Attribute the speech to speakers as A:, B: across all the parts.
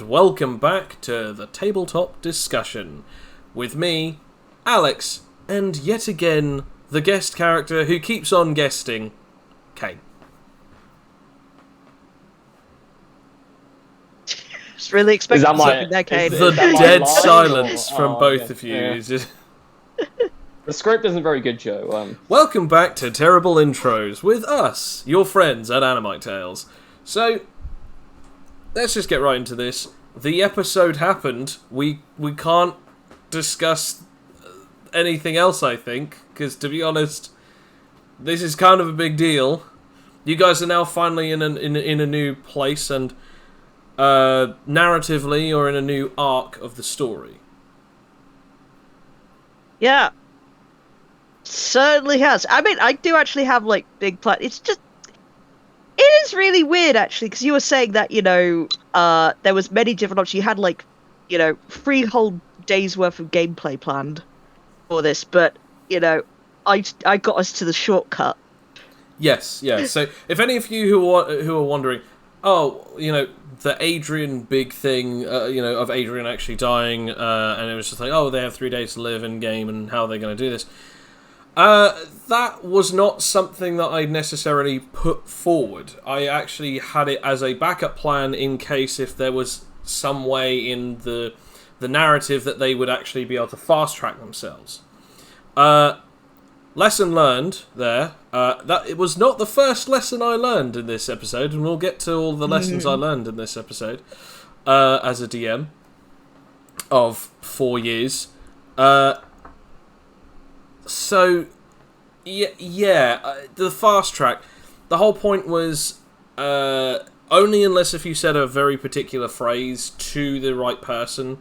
A: welcome back to the Tabletop Discussion with me, Alex, and yet again, the guest character who keeps on guesting, Kane.
B: Just really expecting something there, Kane.
A: The dead silence from both of you.
C: Yeah.
A: Just...
C: The script isn't very good, Joe.
A: Welcome back to Terrible Intros with us, your friends at AnimiteTales. So, let's just get right into this. The episode happened. We can't discuss anything else, I think, because to be honest, this is kind of a big deal. You guys are now finally in a new place, and narratively, you're in a new arc of the story.
B: Yeah. Certainly has. I mean, I do actually have, like, big plans. It's just... It is really weird, actually, because you were saying that, there was many different options. You had, 3 whole days' worth of gameplay planned for this, but, I got us to the shortcut.
A: Yes, yeah. So, if any of you who are wondering, the Adrian big thing, of Adrian actually dying, and it was just like, they have 3 days to live in game, and how are they going to do this? That was not something that I necessarily put forward. I actually had it as a backup plan in case if there was some way in the narrative that they would actually be able to fast track themselves. Lesson learned there. That it was not the first lesson I learned in this episode, and we'll get to all the lessons I learned in this episode as a DM of 4 years. So, the fast track. The whole point was only unless if you said a very particular phrase to the right person,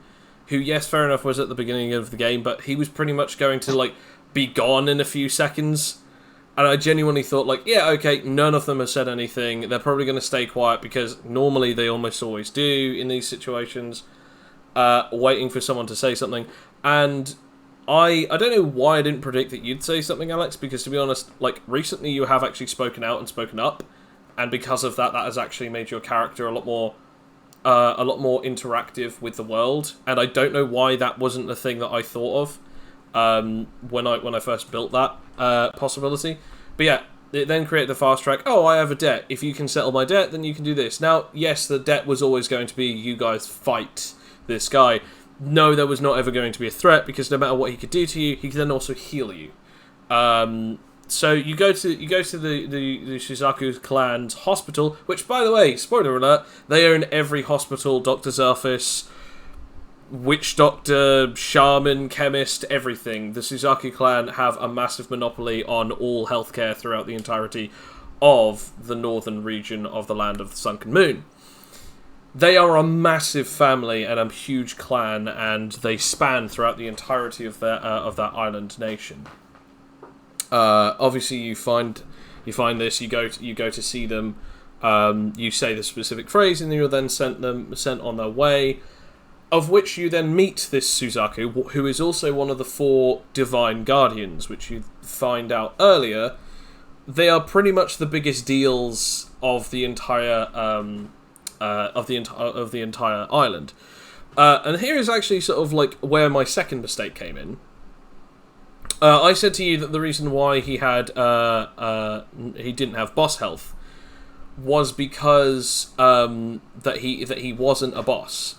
A: who, yes, fair enough, was at the beginning of the game, but he was pretty much going to, be gone in a few seconds. And I genuinely thought, none of them have said anything. They're probably going to stay quiet because normally they almost always do in these situations, waiting for someone to say something. And I don't know why I didn't predict that you'd say something, Alex, because to be honest, recently you have actually spoken out and spoken up, and because of that has actually made your character a lot more interactive with the world, and I don't know why that wasn't the thing that I thought of when I first built that possibility. But yeah, it then created the fast track. I have a debt. If you can settle my debt, then you can do this. Now, yes, the debt was always going to be you guys fight this guy. No, there was not ever going to be a threat, because no matter what he could do to you, he could then also heal you. So you go to the Shizaku clan's hospital, which, by the way, spoiler alert, they own every hospital, doctor's office, witch doctor, shaman, chemist, everything. The Shizaku clan have a massive monopoly on all healthcare throughout the entirety of the northern region of the Land of the Sunken Moon. They are a massive family and a huge clan, and they span throughout the entirety of that island nation. Obviously, you find this. You go to see them. You say the specific phrase, and then you're then sent on their way. Of which you then meet this Suzaku, who is also one of the 4 divine guardians, which you find out earlier. They are pretty much the biggest deals of the entire of the entire island. And here is actually sort of where my second mistake came in. I said to you that the reason why he didn't have boss health was because that he wasn't a boss.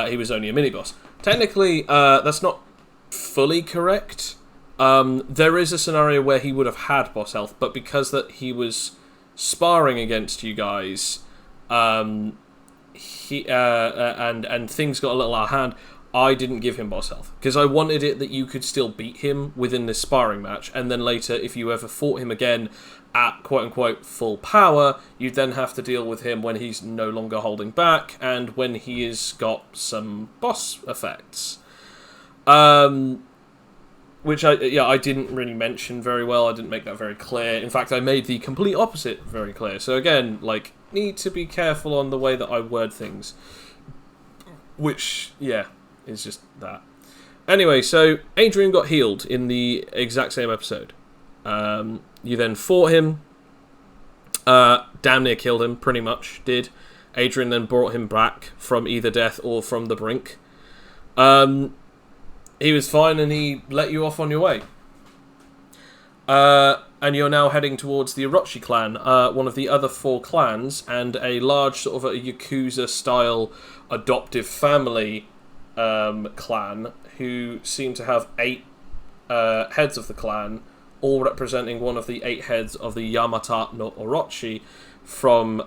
A: He was only a mini boss. Technically, that's not fully correct. There is a scenario where he would have had boss health, but because that he was sparring against you guys, he and things got a little out of hand, I didn't give him boss health, because I wanted it that you could still beat him within this sparring match, and then later, if you ever fought him again at quote-unquote full power, you'd then have to deal with him when he's no longer holding back, and when he has got some boss effects. Which I didn't really mention very well. I didn't make that very clear. In fact, I made the complete opposite very clear. So again, need to be careful on the way that I word things. Which, is just that. Anyway, so Adrian got healed in the exact same episode. You then fought him. Damn near killed him, pretty much, did. Adrian then brought him back from either death or from the brink. He was fine and he let you off on your way. And you're now heading towards the Orochi clan, one of the other 4 clans, and a large sort of a Yakuza-style adoptive family clan who seem to have 8 heads of the clan, all representing one of the 8 heads of the Yamata no Orochi from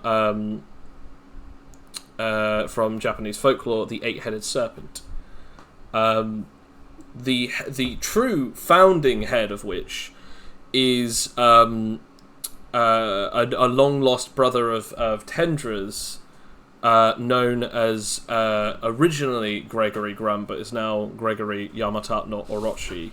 A: Japanese folklore, the 8-headed serpent. The true founding head of which is a long-lost brother of Tendra's, known as originally Gregory Grum, but is now Gregory Yamata no Orochi.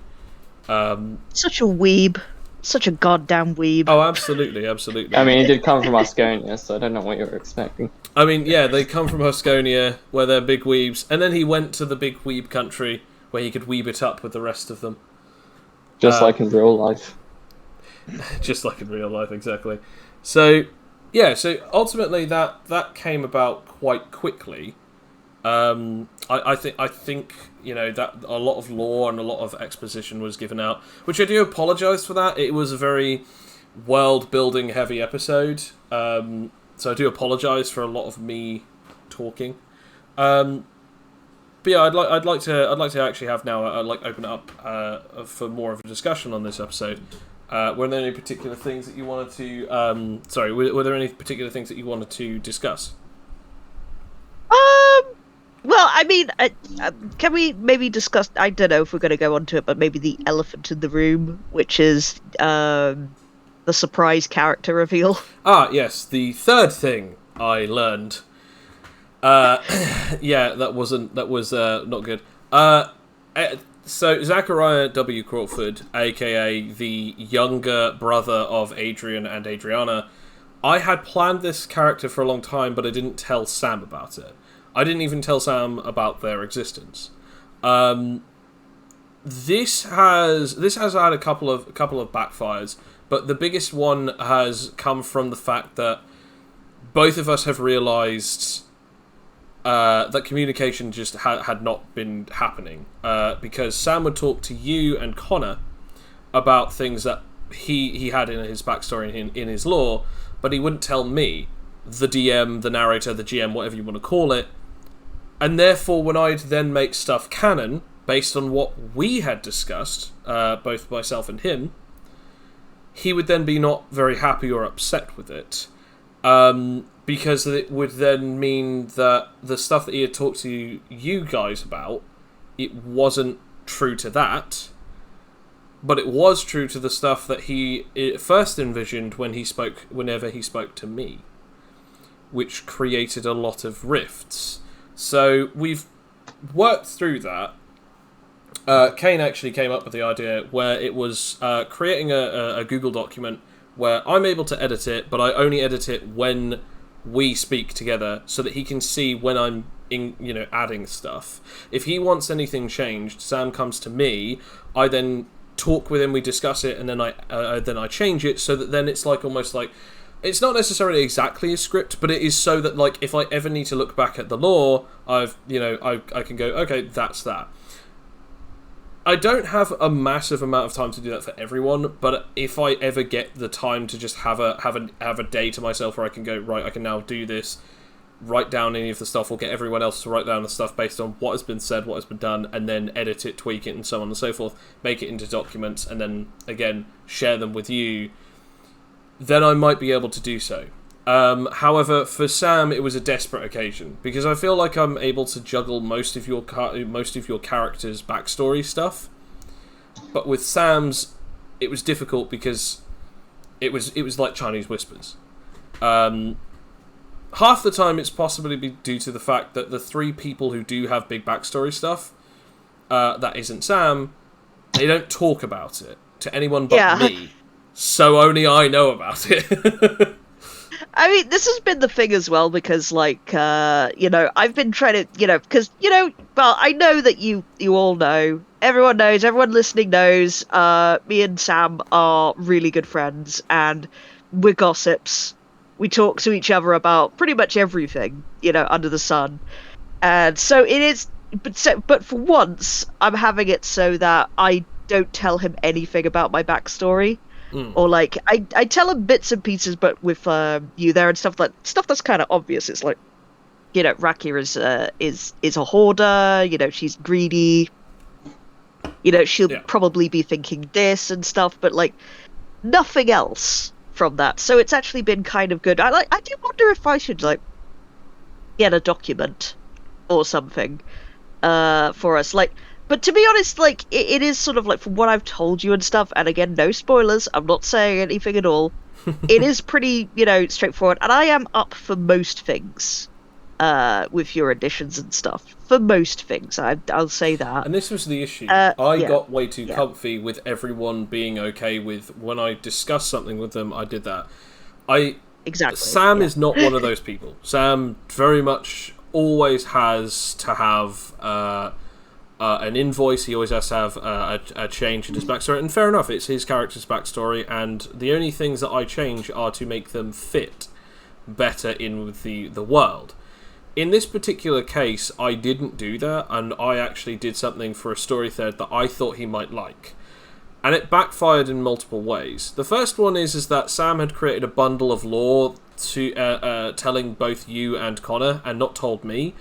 B: Such a weeb. Such a goddamn weeb.
A: Oh, absolutely, absolutely.
C: I mean, he did come from Asconia, so I don't know what you were expecting.
A: I mean, yeah, they come from Hosconia, where they're big weebs, and then he went to the big weeb country, where he could weeb it up with the rest of them.
C: Just like in real life.
A: Just like in real life, exactly. So, yeah, so ultimately that came about quite quickly. I think you know that a lot of lore and a lot of exposition was given out, which I do apologise for that. It was a very world building heavy episode, so I do apologise for a lot of me talking. But yeah, I'd like to actually have now open it up for more of a discussion on this episode. Were there any particular things that you wanted to? Were there any particular things that you wanted to discuss?
B: Well, I mean, can we maybe discuss? I don't know if we're going to go on to it, but maybe the elephant in the room, which is the surprise character reveal. Ah,
A: yes, the third thing I learned. Yeah, that was not good. So Zachariah W. Crawford, aka the younger brother of Adrian and Adriana, I had planned this character for a long time, but I didn't tell Sam about it. I didn't even tell Sam about their existence. This has had a couple of backfires, but the biggest one has come from the fact that both of us have realised that communication just had not been happening, because Sam would talk to you and Connor about things that he had in his backstory in his lore, but he wouldn't tell me, the DM, the narrator, the GM, whatever you want to call it. And therefore, when I'd then make stuff canon, based on what we had discussed, both myself and him, he would then be not very happy or upset with it. Because it would then mean that the stuff that he had talked to you guys about, it wasn't true to that, but it was true to the stuff that he first envisioned whenever he spoke to me, which created a lot of rifts. So we've worked through that. Kane actually came up with the idea where it was creating a Google document where I'm able to edit it, but I only edit it when we speak together, so that he can see when I'm adding stuff. If he wants anything changed, Sam comes to me. I then talk with him, we discuss it, and then I change it, so that then it's almost like it's not necessarily exactly a script, but it is so that if I ever need to look back at the lore, I can go, okay, that's that. I don't have a massive amount of time to do that for everyone, but if I ever get the time to just have a day to myself where I can go, right, I can now do this, write down any of the stuff, or get everyone else to write down the stuff based on what has been said, what has been done, and then edit it, tweak it, and so on and so forth, make it into documents, and then, again, share them with you, then I might be able to do so. However, for Sam, it was a desperate occasion, because I feel like I'm able to juggle most of your character's backstory stuff, but with Sam's, it was difficult because it was like Chinese whispers. Half the time, it's possibly due to the fact that the 3 people who do have big backstory stuff, that isn't Sam, they don't talk about it to anyone but me, so only I know about it.
B: I mean, this has been the thing as well, because, I've been trying to, because, well, I know that you all know, everyone knows, everyone listening knows, me and Sam are really good friends, and we're gossips. we talk to each other about pretty much everything, under the sun. And so it is, but for once, I'm having it so that I don't tell him anything about my backstory. Or like I tell him bits and pieces, but with you there and stuff that's kind of obvious. It's like, Rakia is a hoarder. She's greedy. She'll probably be thinking this and stuff, but like nothing else from that. So it's actually been kind of good. I do wonder if I should like get a document or something for us, like. But to be honest, like, it is sort of like, from what I've told you and stuff, and again, no spoilers, I'm not saying anything at all, it is pretty, straightforward, and I am up for most things with your additions and stuff. For most things, I'll say that.
A: And this was the issue. I got way too comfy with everyone being okay with, when I discussed something with them, I did that.
B: Exactly.
A: Sam is not one of those people. Sam very much always has to have... an invoice. He always has to have a change in his backstory, and fair enough, it's his character's backstory, and the only things that I change are to make them fit better in with the world. In this particular case, I didn't do that, and I actually did something for a story thread that I thought he might like. And it backfired in multiple ways. The first one is that Sam had created a bundle of lore to telling both you and Connor, and not told me.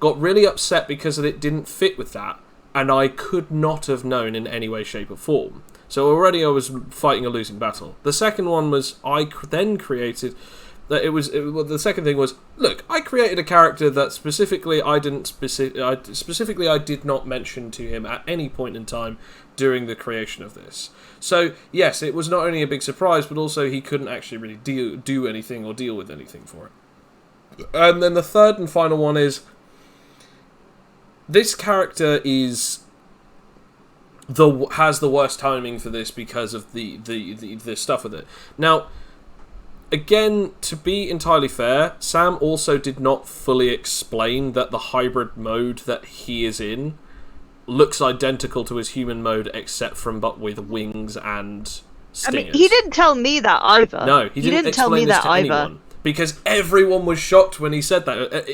A: Got really upset because it didn't fit with that, and I could not have known in any way, shape or form. So already I was fighting a losing battle. The second one was I then created... the second thing was, look, I created a character that specifically I did not mention to him at any point in time during the creation of this. So, yes, it was not only a big surprise, but also he couldn't actually really do anything or deal with anything for it. And then the third and final one is... this character has the worst timing for this because of the stuff with it. Now, again, to be entirely fair, Sam also did not fully explain that the hybrid mode that he is in looks identical to his human mode, except but with wings and stingers.
B: I mean, he didn't tell me that either.
A: No, he didn't
B: tell me that either.
A: Anyone, because everyone was shocked when he said that.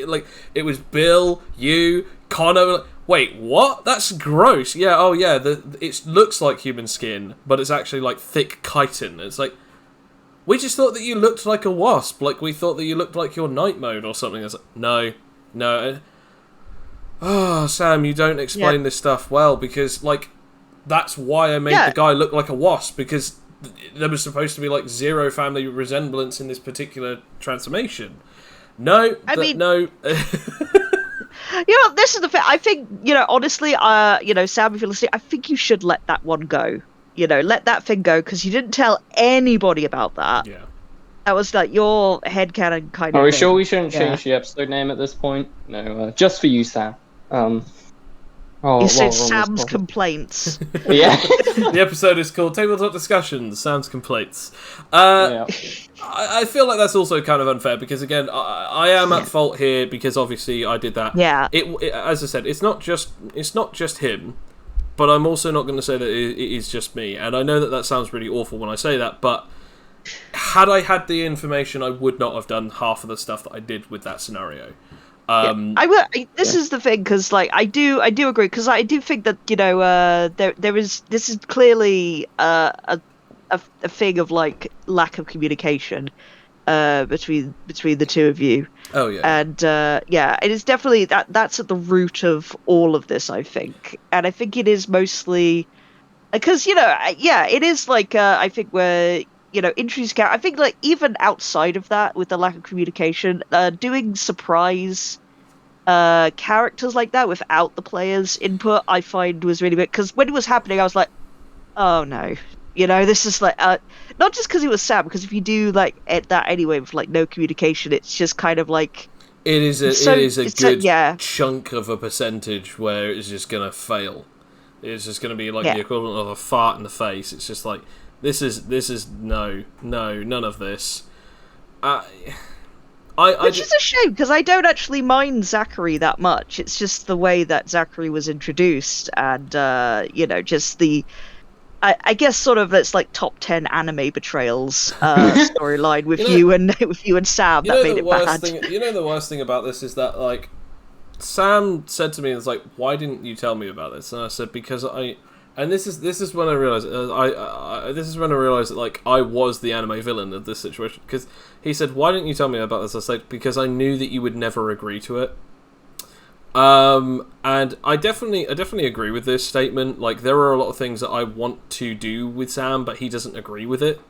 A: It was Bill, you, Connor. Wait, what? That's gross. Yeah, oh yeah, it looks like human skin, but it's actually like thick chitin. It's like, we just thought that you looked like a wasp. Like, we thought that you looked like your night mode or something. It's like, no. Oh, Sam, you don't explain this stuff well, because, like, that's why I made the guy look like a wasp, because there was supposed to be, like, zero family resemblance in this particular transformation. No.
B: This is the thing. I think, honestly, Sam, if you're listening, I think you should let that one go. Let that thing go, because you didn't tell anybody about that.
A: Yeah.
B: That was like your headcanon kind of
C: Are we
B: thing.
C: sure we shouldn't change the episode name at this point? No, just for you, Sam.
B: You said Sam's Complaints.
C: Yeah.
A: The episode is called Tabletop Discussions, Sam's Complaints. I feel like that's also kind of unfair, because again, I am at fault here, because obviously I did that.
B: Yeah.
A: As I said, it's not just him, but I'm also not going to say that it is just me. And I know that sounds really awful when I say that, but had I had the information, I would not have done half of the stuff that I did with that scenario.
B: This is the thing, because like I do agree, because I do think that this is clearly a thing of like lack of communication between the two of you.
A: Oh yeah.
B: And it is definitely that's at the root of all of this, I think. And I think it is mostly because it is like I think where introduce character. I think like even outside of that, with the lack of communication, doing surprise characters like that without the players' input, I find was really big. Because when it was happening, I was like, oh no, this is like not just because it was Sam. Because if you do like that anyway with like no communication, it's just kind of like
A: it is a good chunk of a percentage where it's just gonna fail. It's just gonna be like the equivalent of a fart in the face. It's just like. This is no, none of this.
B: Which is a shame, because I don't actually mind Zachary that much. It's just the way that Zachary was introduced, and just the I guess sort of it's like top 10 anime betrayals storyline with you and Sam that made it bad.
A: The worst thing about this is that like Sam said to me, "It's like, why didn't you tell me about this?" And I said, "Because I." And this is when I realized this is when I realized that like I was the anime villain of this situation, because he said, "Why didn't you tell me about this?" I said, "Because I knew that you would never agree to it." And I definitely agree with this statement. Like, there are a lot of things that I want to do with Sam, but he doesn't agree with it.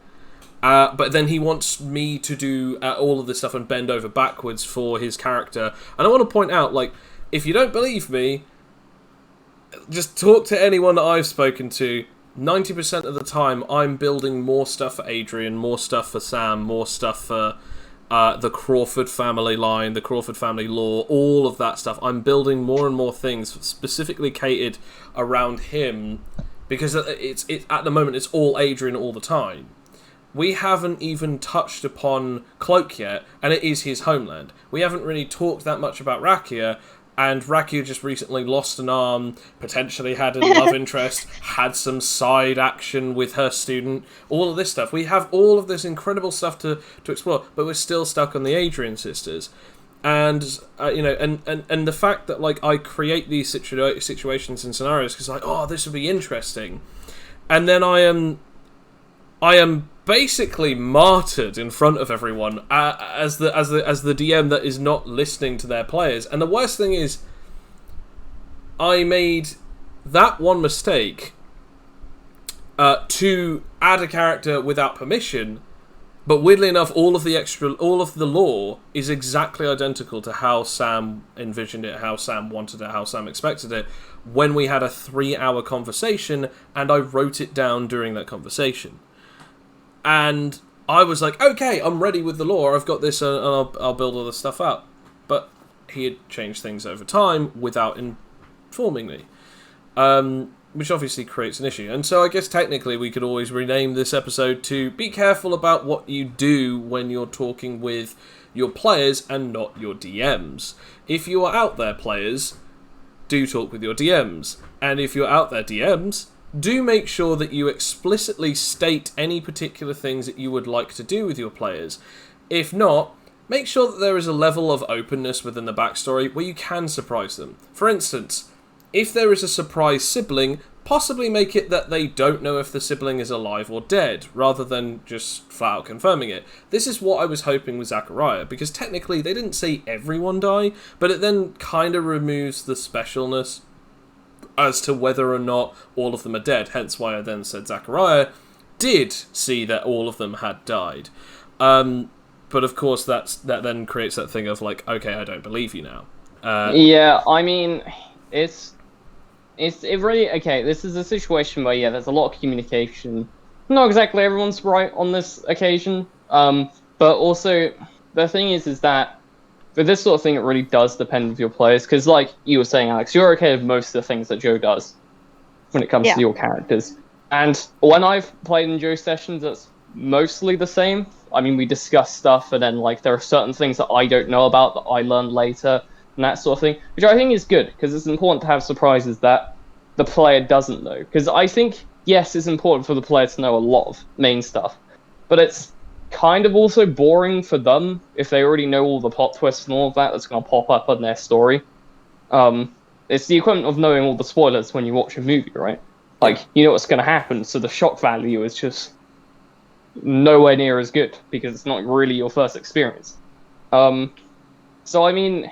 A: But then he wants me to do all of this stuff and bend over backwards for his character. And I want to point out, like, if you don't believe me, just talk to anyone that I've spoken to. 90% of the time, I'm building more stuff for Adrian, more stuff for Sam, more stuff for the Crawford family line, the Crawford family lore, all of that stuff. I'm building more and more things specifically catered around him, because it's at the moment it's all Adrian all the time. We haven't even touched upon Cloak yet, and it is his homeland. We haven't really talked that much about Rakia, and Rakia just recently lost an arm, potentially had a love interest, had some side action with her student, all of this stuff. We have all of this incredible stuff to explore, but we're still stuck on the Adrian sisters. And, and the fact that, like, I create these situations and scenarios because, like, oh, this would be interesting. And then I am basically martyred in front of everyone as the DM that is not listening to their players. And the worst thing is, I made that one mistake to add a character without permission, but weirdly enough, all of the lore is exactly identical to how Sam envisioned it, how Sam wanted it, how Sam expected it, when we had a 3-hour conversation, and I wrote it down during that conversation. And I was like, okay, I'm ready with the lore, I've got this, and I'll build all this stuff out. But he had changed things over time without informing me. Which obviously creates an issue. And so I guess technically we could always rename this episode to be careful about what you do when you're talking with your players and not your DMs. If you are out there, players, do talk with your DMs. And if you're out there, DMs, do make sure that you explicitly state any particular things that you would like to do with your players. If not, make sure that there is a level of openness within the backstory where you can surprise them. For instance, if there is a surprise sibling, possibly make it that they don't know if the sibling is alive or dead, rather than just flat out confirming it. This is what I was hoping with Zachariah, because technically they didn't see everyone die, but it then kind of removes the specialness as to whether or not all of them are dead, hence why I then said Zachariah did see that all of them had died. But of course that then creates that thing of like, okay, I don't believe you now.
C: Yeah, I mean, it really, okay, this is a situation where, yeah, there's a lot of communication. Not exactly everyone's right on this occasion, but also the thing is that for this sort of thing, it really does depend with your players, because like you were saying, Alex, you're okay with most of the things that Joe does when it comes to your characters. And when I've played in Joe sessions, that's mostly the same. I mean, we discuss stuff, and then like there are certain things that I don't know about that I learned later, and that sort of thing, which I think is good, because it's important to have surprises that the player doesn't know. Because I think, yes, it's important for the player to know a lot of main stuff, but it's kind of also boring for them if they already know all the plot twists and all of that that's going to pop up in their story. It's the equivalent of knowing all the spoilers when you watch a movie, right? Like, you know what's going to happen, so the shock value is just nowhere near as good, because it's not really your first experience. So, I mean,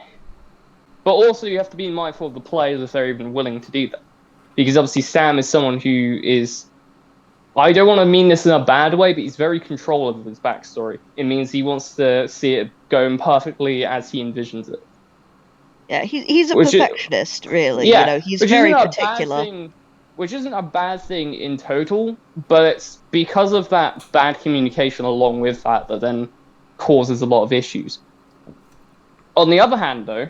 C: but also you have to be mindful of the players if they're even willing to do that. Because obviously Sam is someone who is, I don't want to mean this in a bad way, but he's very controllable of his backstory. It means he wants to see it going perfectly as he envisions it.
B: Yeah, he's a perfectionist, really.
C: Yeah,
B: you know, he's very particular.
C: Which isn't a bad thing in total, but it's because of that bad communication along with that then causes a lot of issues. On the other hand, though,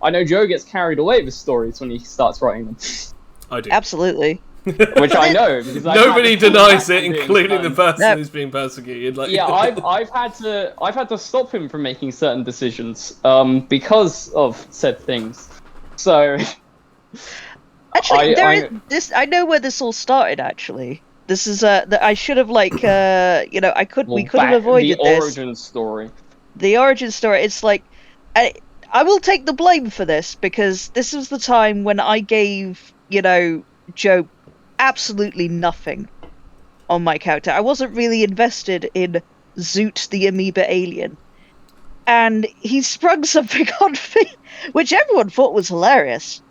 C: I know Joe gets carried away with stories when he starts writing them.
A: I do.
B: Absolutely.
C: Which I know, because
A: nobody denies it, including the person who's being persecuted. Like,
C: yeah, I've had to stop him from making certain decisions because of said things. So,
B: Actually, this. I know where this all started. Actually, this is I should have we could have avoided
C: the
B: this.
C: origin story.
B: The origin story. It's like, I will take the blame for this because this was the time when I gave Joe absolutely nothing on my character. I wasn't really invested in Zoot the amoeba alien, and he sprung something on me, which everyone thought was hilarious.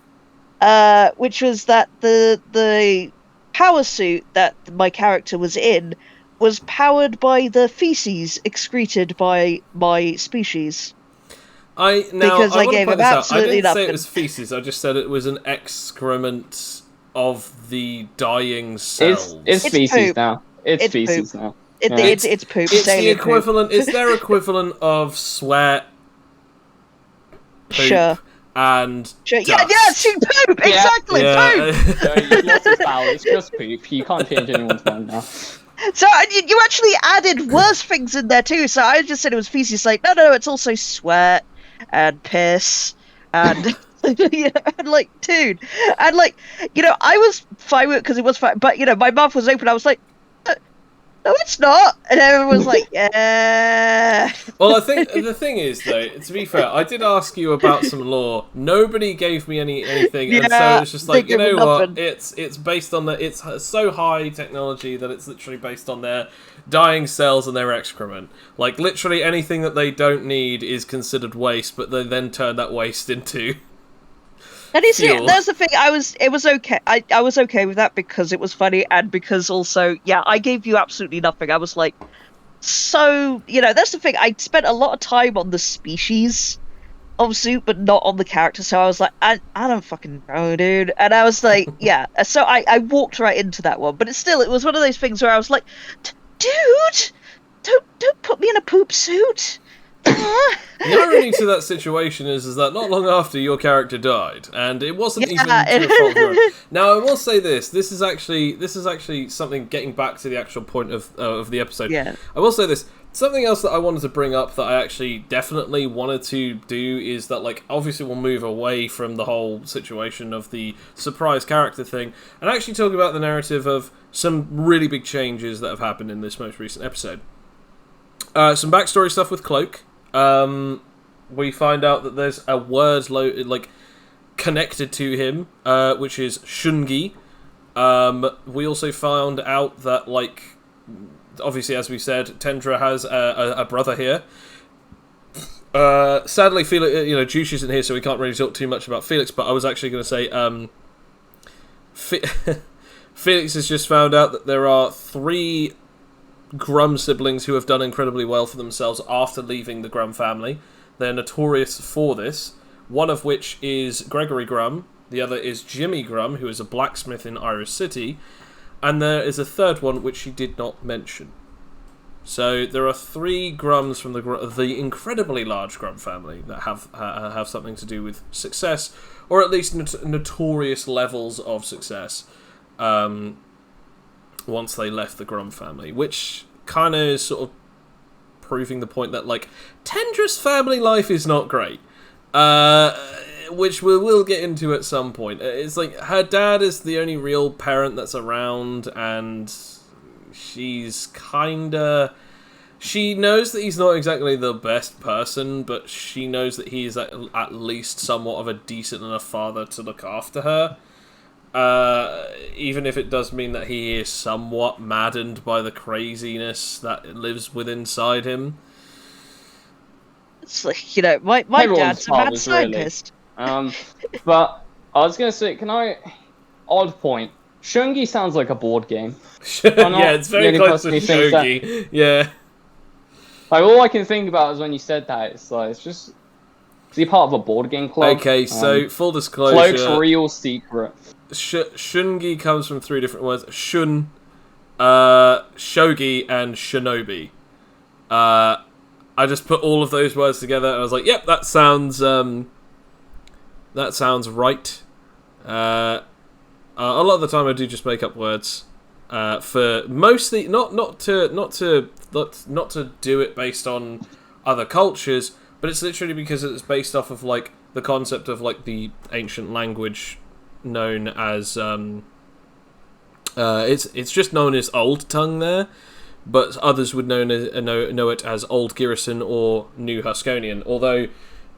B: Which was that the power suit that my character was in was powered by the feces excreted by my species.
A: Because I gave him absolutely nothing. I didn't say it
B: nothing.
A: was feces. I just said it was an excrement of the dying cells.
C: It's feces
B: poop.
C: now. It's feces
B: poop.
C: now.
B: It's poop.
A: It's the equivalent. It's their equivalent of sweat. Poop,
B: sure.
A: And
B: sure.
A: Dust.
B: Yeah, see, poop.
C: Yeah.
B: Exactly,
A: Yeah.
B: poop.
C: It's just poop. You can't change anyone's mind now.
B: So you actually added worse things in there too. So I just said it was feces. Like no, it's also sweat and piss and and like dude, and like I was fine with it because it was fine, but my mouth was open. I was like, no, it's not, and everyone was like, yeah.
A: Well, I think the thing is, though, to be fair, I did ask you about some lore. Nobody gave me anything, and so it's just like, you know what? It's based on it's so high technology that it's literally based on their dying cells and their excrement. Like literally anything that they don't need is considered waste, but they then turn that waste into.
B: And you see, that's the thing. It was okay. I was okay with that because it was funny, and because also, I gave you absolutely nothing. I was like, so that's the thing. I spent a lot of time on the species of Zoot, but not on the character. So I was like, I don't fucking know, dude. And I was like, yeah. So I walked right into that one, but it was one of those things where I was like, dude, don't put me in a poop suit.
A: The irony to that situation is that not long after your character died, and it wasn't even to a fault of your own. Now, I will say this is actually something getting back to the actual point of the episode.
B: Yeah.
A: I will say this. Something else that I wanted to bring up that I actually definitely wanted to do is that, like, obviously we'll move away from the whole situation of the surprise character thing and actually talk about the narrative of some really big changes that have happened in this most recent episode. Some backstory stuff with Cloak. We find out that there's a word connected to him, which is Shungi. We also found out that, like, obviously, as we said, Tendra has a brother here. Sadly, Felix, Juice isn't here, so we can't really talk too much about Felix. But I was actually going to say, Felix has just found out that there are 3 Grum siblings who have done incredibly well for themselves after leaving the Grum family. They're notorious for this, one of which is Gregory Grum, the other is Jimmy Grum, who is a blacksmith in Iris City, and there is a third one which she did not mention. So there are 3 Grums from the incredibly large Grum family that have something to do with success, or at least notorious levels of success. Once they left the Grum family, which kind of is sort of proving the point that, like, Tendra's family life is not great, which we'll get into at some point. It's like her dad is the only real parent that's around, and she's she knows that he's not exactly the best person, but she knows that he is at least somewhat of a decent enough father to look after her. Even if it does mean that he is somewhat maddened by the craziness that lives within inside him.
B: It's like, my dad's a mad scientist.
C: Really. But I was going to say, odd point. Shungi sounds like a board game.
A: Yeah, it's very close to Shogi. Yeah.
C: Like, all I can think about is when you said that, it's just... Is he part of a board game club?
A: Okay, so full disclosure...
C: Cloak's real secret.
A: Shungi comes from 3 different words. Shun, Shogi, and Shinobi. I just put all of those words together, and I was like, yep, that sounds right. A lot of the time I do just make up words. For mostly not to do it based on other cultures, but it's literally because it's based off of, like, the concept of, like, the ancient language known as it's just known as Old Tongue there, but others would know it as Old Girison or New Huskonian. Although,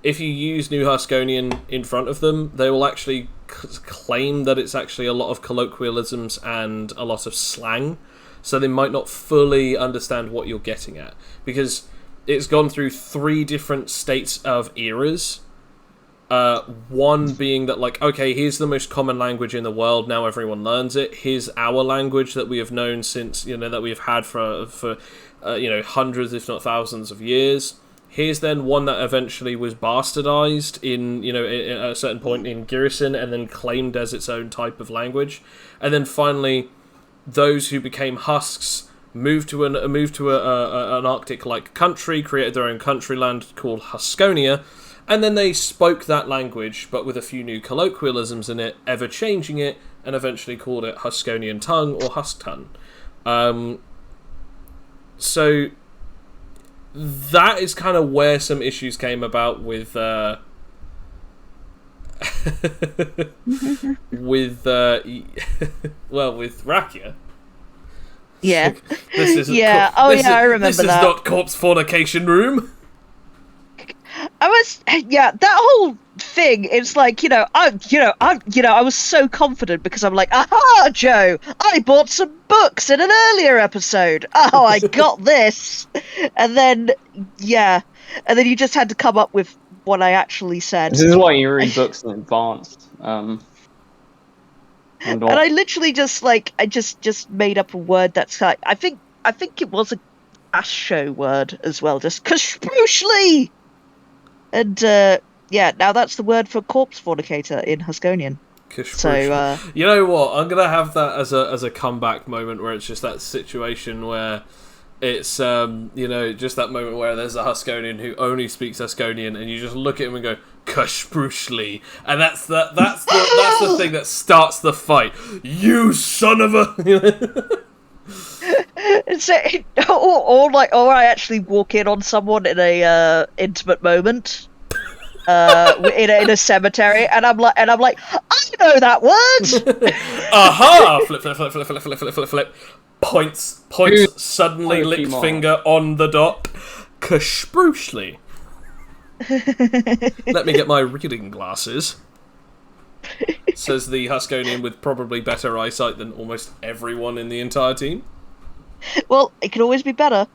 A: if you use New Huskonian in front of them, they will actually claim that it's actually a lot of colloquialisms and a lot of slang, so they might not fully understand what you're getting at, because it's gone through 3 different states of eras. One being that, like, okay, here's the most common language in the world, now everyone learns it. Here's our language that we have known since, that we've had for hundreds, if not thousands of years. Here's then one that eventually was bastardized at a certain point in Girison and then claimed as its own type of language. And then finally, those who became Husks moved to an Arctic-like country, created their own country land called Huskonia, and then they spoke that language, but with a few new colloquialisms in it, ever changing it, and eventually called it Huskonian tongue or Huskton. So that is kind of where some issues came about with with Rakia.
B: Yeah.
A: This isn't
B: I remember
A: this
B: that.
A: This is not corpse fornication room.
B: That whole thing, it's like, I was so confident because I'm like, aha, Joe, I bought some books in an earlier episode. Oh, I got this. And then you just had to come up with what I actually said.
C: This is why you read books in advance. And
B: I literally just made up a word that's like, I think it was a Ash show word as well, just Kashprushly! And now that's the word for corpse fornicator in Huskonian. So
A: you know what? I'm gonna have that as a comeback moment where it's just that situation where it's just that moment where there's a Huskonian who only speaks Huskonian, and you just look at him and go Kashprushly, and that's the thing that starts the fight. You son of a.
B: Or I actually walk in on someone in a intimate moment, in a cemetery, and I'm like, I know that word.
A: Aha! Flip. Points. Suddenly licked finger on the dot. Kashprushly. Let me get my reading glasses. Says the Huskonian with probably better eyesight than almost everyone in the entire team.
B: Well, it could always be better.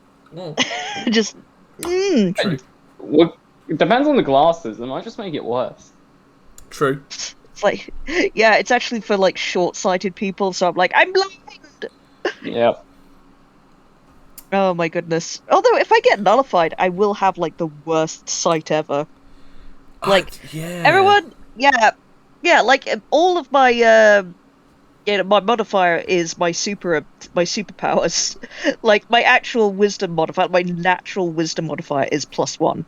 B: Just.
A: True.
C: Well, it depends on the glasses. It might just make it worse.
A: True.
B: It's like, it's actually for like short-sighted people. So I'm like, I'm blind.
C: Yeah.
B: Oh my goodness. Although if I get nullified, I will have like the worst sight ever. Like everyone, like all of my my modifier is my superpowers. Like my actual wisdom modifier, my natural wisdom modifier is +1.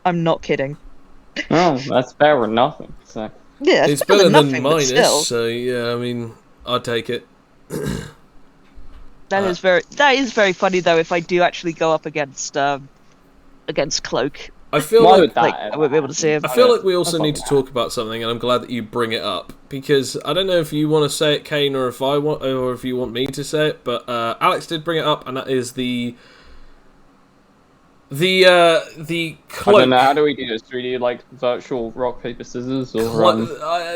B: I'm not kidding.
C: Oh, that's better than nothing. So
B: yeah,
A: it's better than
B: nothing,
A: minus.
B: Still.
A: So yeah, I mean, I'd take it.
B: That is very funny though. If I do actually go up against Cloak,
A: I feel
C: why
A: like
C: would that
B: I won't be able to see him.
A: I feel like we also need to talk about something, and I'm glad that you bring it up, because I don't know if you want to say it, Kane, or if you want me to say it, but Alex did bring it up, and that is the cloak.
C: I don't know, how do we do this? Do we do like virtual rock paper scissors or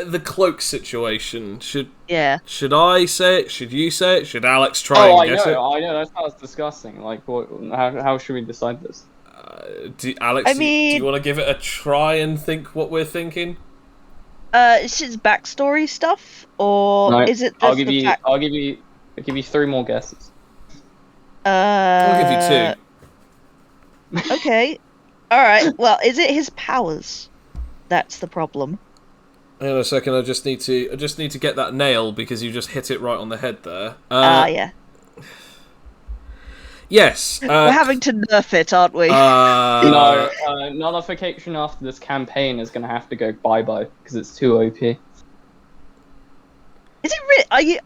A: the cloak situation? Should
B: Yeah.
A: I say it? Should you say it? Should Alex try and guess it?
C: I know. That sounds disgusting. Like, how should we decide this?
A: Alex, do
B: mean-
A: you want to give it a try and think what we're thinking?
B: Is it backstory stuff, or
C: No,
B: is it?
C: I'll give you 3 more guesses.
A: I'll give you 2.
B: Okay. All right. Well, is it his powers? That's the problem.
A: Hang on a second. I just need to get that nail because you just hit it right on the head there.
B: Yeah.
A: Yes.
B: We're having to nerf it, aren't we?
C: No, nullification after this campaign is going to have to go bye-bye because it's too OP.
B: Is it real?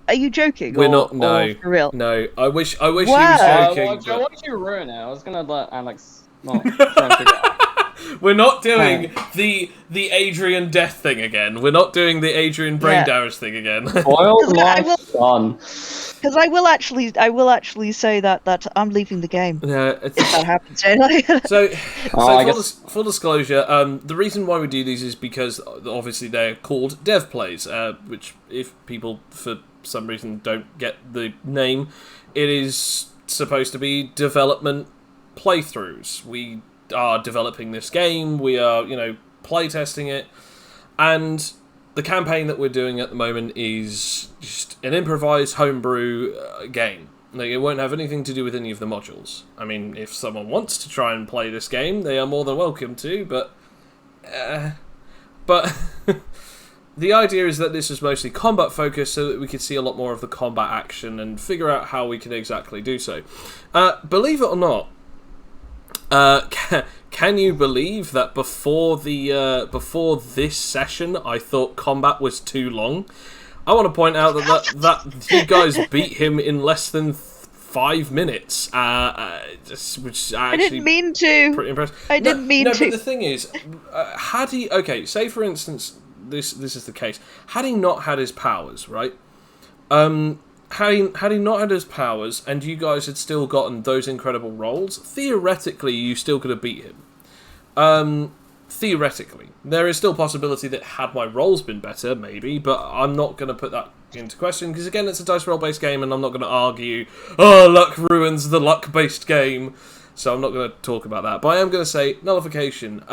B: Are you joking?
A: We're not. No.
B: Or for real?
A: No. I wish he was
B: Wow.
A: joking.
C: Well, Joe, why did you ruin it? I was going to let Alex. Well, try and figure it out.
A: We're not doing the Adrian death thing again. We're not doing the Adrian brain damage thing again.
C: Spoiled my son.
B: Because I will actually say that I'm leaving the game.
A: Yeah,
B: If that happens, anyway.
A: Full disclosure, the reason why we do these is because obviously they're called dev plays, which if people for some reason don't get the name, it is supposed to be development playthroughs. We are developing this game, we are, playtesting it, and the campaign that we're doing at the moment is just an improvised homebrew game. Like, it won't have anything to do with any of the modules. I mean, if someone wants to try and play this game, they are more than welcome to, but the idea is that this is mostly combat focused so that we could see a lot more of the combat action and figure out how we can exactly do so. Believe it or not, can you believe that before this session I thought combat was too long? I want to point out that you guys beat him in less than 5 minutes, which
B: I didn't mean to.
A: Pretty impressive.
B: I didn't mean to.
A: But the thing is, had he say for instance this is the case, had he not had his powers, right? Had he not had his powers, and you guys had still gotten those incredible rolls, theoretically you still could have beat him. Theoretically. There is still possibility that had my rolls been better, maybe, but I'm not going to put that into question, because again, it's a dice roll-based game, and I'm not going to argue, luck ruins the luck-based game, so I'm not going to talk about that. But I am going to say, nullification.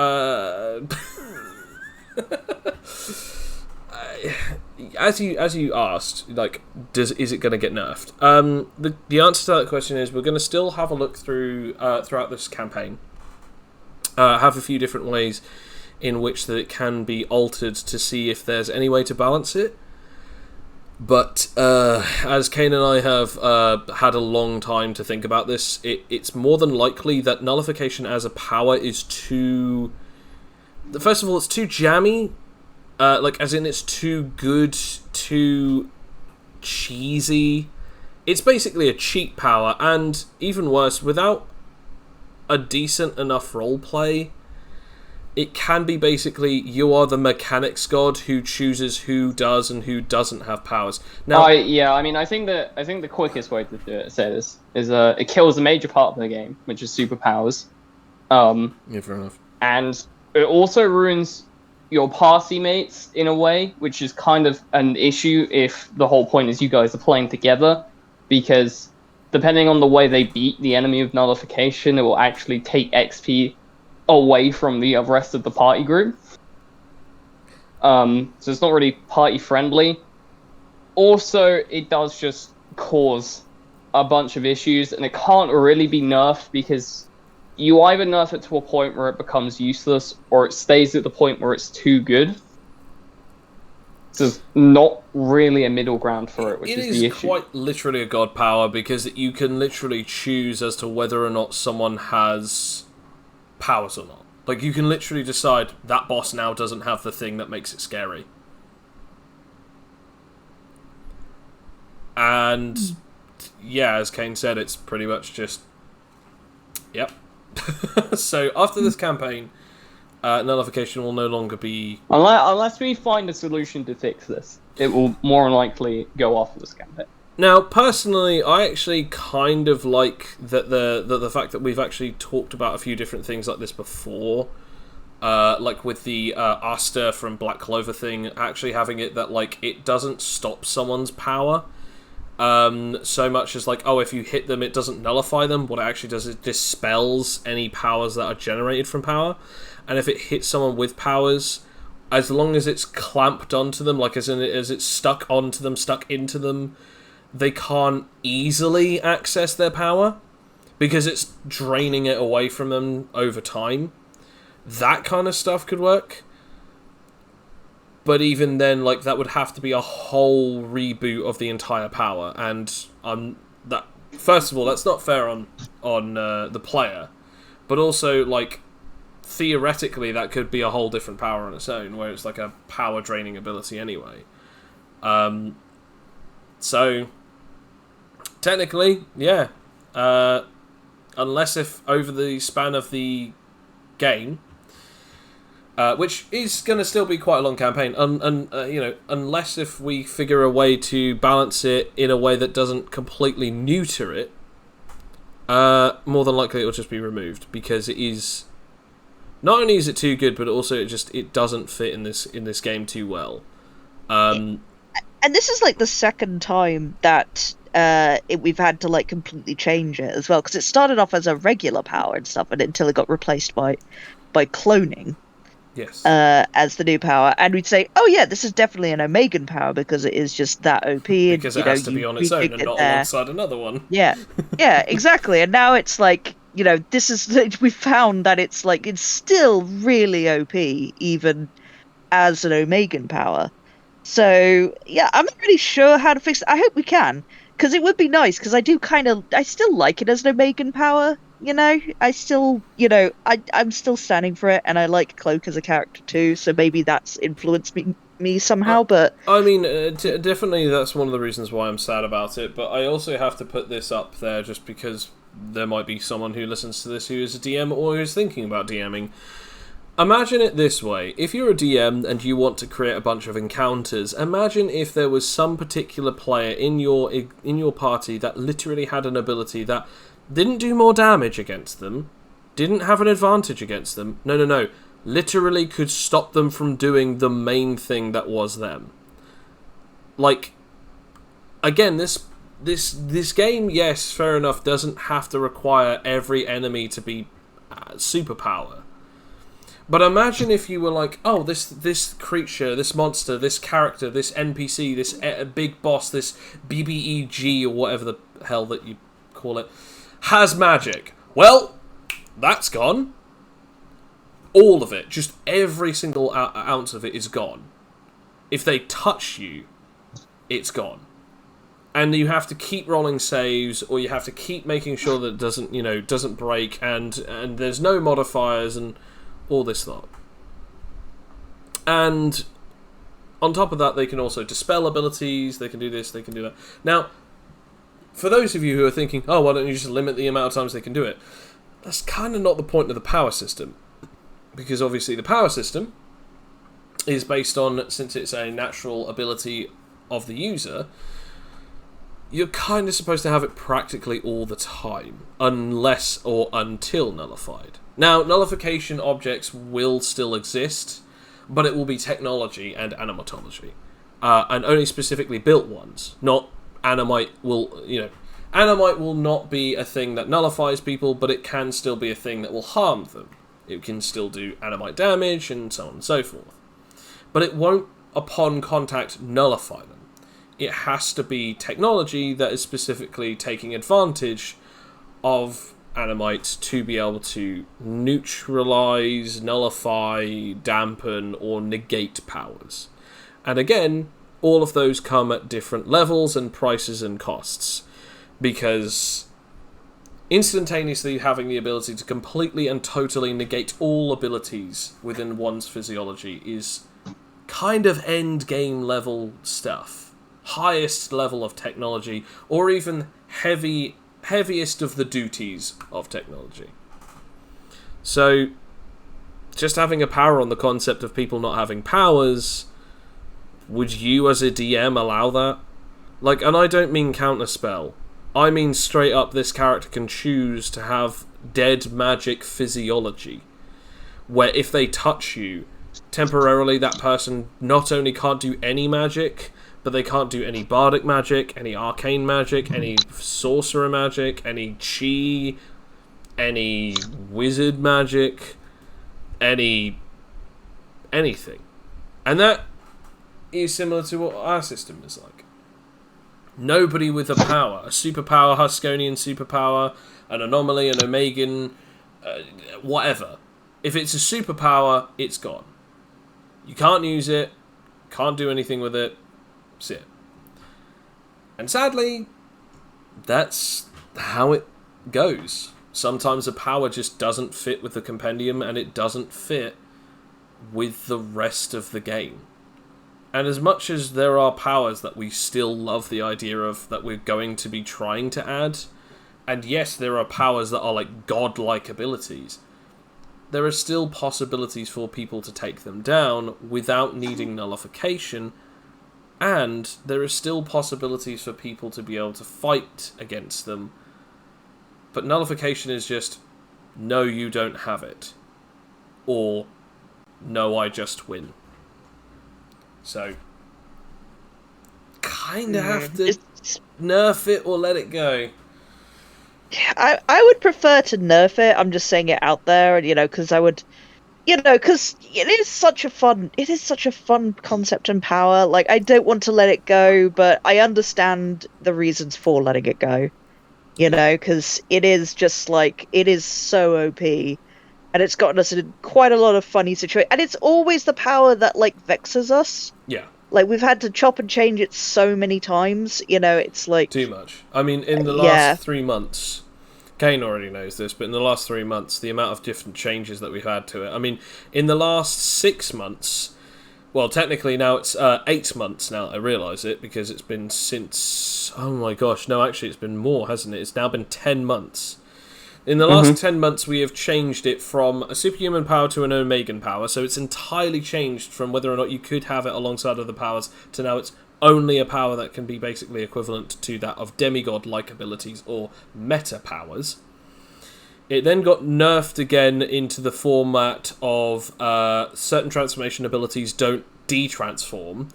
A: As you asked, like, is it going to get nerfed? The answer to that question is we're going to still have a look through throughout this campaign. Have a few different ways in which that it can be altered to see if there's any way to balance it. But as Kane and I have had a long time to think about this, it's more than likely that nullification as a power is too... First of all, it's too jammy. As in it's too good, too cheesy. It's basically a cheap power, and even worse, without a decent enough roleplay, it can be basically you are the mechanics god who chooses who does and who doesn't have powers. Now,
C: I think the quickest way to say this is it kills a major part of the game, which is superpowers.
A: Yeah, fair enough.
C: And it also ruins your party mates in a way, which is kind of an issue if the whole point is you guys are playing together, because depending on the way they beat the enemy of nullification, it will actually take XP away from the rest of the party group. So it's not really party friendly. Also, it does just cause a bunch of issues, and it can't really be nerfed because you either nerf it to a point where it becomes useless, or it stays at the point where it's too good. So there's not really a middle ground for it, which is the issue.
A: It is quite literally a god power, because you can literally choose as to whether or not someone has powers or not. Like, you can literally decide that boss now doesn't have the thing that makes it scary. And, yeah, as Kane said, it's pretty much just... Yep. So, after this campaign, nullification will no longer be...
C: Unless we find a solution to fix this, it will more than likely go after this campaign.
A: Now, personally, I actually kind of like that the fact that we've actually talked about a few different things like this before. Like with the Asta from Black Clover thing, actually having it that, like, it doesn't stop someone's power. So much as, like, if you hit them, it doesn't nullify them. What it actually does is dispels any powers that are generated from power. And if it hits someone with powers, as long as it's clamped onto them, like as it's stuck onto them, stuck into them, they can't easily access their power because it's draining it away from them over time. That kind of stuff could work. But even then, like, that would have to be a whole reboot of the entire power, and first of all, that's not fair on the player, but also, like, theoretically that could be a whole different power on its own, where it's like a power draining ability anyway. So technically, yeah, unless if over the span of the game which is going to still be quite a long campaign, unless if we figure a way to balance it in a way that doesn't completely neuter it. More than likely it will just be removed, because it is not only is it too good, but also it doesn't fit in this game too well.
B: And this is like the second time that we've had to like completely change it as well, because it started off as a regular power and stuff, and until it got replaced by cloning.
A: Yes.
B: As the new power, and we'd say, oh yeah, this is definitely an Omegan power because it is just that OP.
A: Because
B: and,
A: it has to be on its own and not alongside another one.
B: Yeah, exactly. And now it's like, this is we found that it's like it's still really OP even as an Omegan power. So yeah, I'm not really sure how to fix it. I hope we can, because it would be nice, because I still like it as an Omegan power. I still, I'm still standing for it, and I like Cloak as a character too, so maybe that's influenced me somehow, but...
A: I mean, definitely that's one of the reasons why I'm sad about it, but I also have to put this up there just because there might be someone who listens to this who is a DM or who's thinking about DMing. Imagine it this way: if you're a DM and you want to create a bunch of encounters, imagine if there was some particular player in your party that literally had an ability that didn't do more damage against them, didn't have an advantage against them, no, literally could stop them from doing the main thing that was them. Like, again, this game, yes, fair enough, doesn't have to require every enemy to be superpower. But imagine if you were like, oh, this creature, this monster, this character, this NPC, this big boss, this BBEG, or whatever the hell that you call it, has magic. Well, that's gone. All of it, just every single ounce of it is gone. If they touch you, it's gone. And you have to keep rolling saves, or you have to keep making sure that it doesn't break, and there's no modifiers and all this lot. And on top of that, they can also dispel abilities, they can do this, they can do that. Now, for those of you who are thinking, oh, why don't you just limit the amount of times they can do it? That's kind of not the point of the power system. Because obviously the power system is based on, since it's a natural ability of the user, you're kind of supposed to have it practically all the time, unless or until nullified. Now, nullification objects will still exist, but it will be technology and animatology. And only specifically built ones, not Animite Animite will not be a thing that nullifies people, but it can still be a thing that will harm them. It can still do Animite damage, and so on and so forth. But it won't, upon contact, nullify them. It has to be technology that is specifically taking advantage of Animite to be able to neutralize, nullify, dampen, or negate powers. And again, all of those come at different levels and prices and costs, because instantaneously having the ability to completely and totally negate all abilities within one's physiology is kind of end game level stuff. Highest level of technology, or even heaviest of the duties of technology. So, just having a power on the concept of people not having powers, would you as a DM allow that? Like, and I don't mean counterspell. I mean straight up this character can choose to have dead magic physiology, where if they touch you, temporarily that person not only can't do any magic, but they can't do any bardic magic, any arcane magic, any sorcerer magic, any chi, any wizard magic, anything. And that is similar to what our system is like. Nobody with a power, a superpower, Huskonian superpower, an anomaly, an Omegan, whatever. If it's a superpower, it's gone. You can't use it, can't do anything with it, that's it. And sadly, that's how it goes. Sometimes a power just doesn't fit with the compendium, and it doesn't fit with the rest of the game. And as much as there are powers that we still love the idea of that we're going to be trying to add, and yes, there are powers that are like godlike abilities, there are still possibilities for people to take them down without needing nullification, and there are still possibilities for people to be able to fight against them. But nullification is just, no, you don't have it. Or, no, I just win. So, kind of have to nerf it or let it go.
B: I would prefer to nerf it. I'm just saying it out there, because I would, because it is such a fun concept and power. Like, I don't want to let it go, but I understand the reasons for letting it go. Because it is just like, it is so OP, and it's gotten us in quite a lot of funny situations. And it's always the power that like vexes us.
A: Yeah.
B: Like, we've had to chop and change it so many times, it's like...
A: Too much. I mean, in the last 3 months, Kane already knows this, but in the last 3 months, the amount of different changes that we've had to it. I mean, in the last 6 months, well, technically now it's 8 months now, I realise it, because it's been since... Oh my gosh, no, actually it's been more, hasn't it? It's now been 10 months. In the last 10 months, we have changed it from a superhuman power to an Omegan power, so it's entirely changed from whether or not you could have it alongside other powers to now it's only a power that can be basically equivalent to that of demigod-like abilities or meta powers. It then got nerfed again into the format of certain transformation abilities don't de-transform.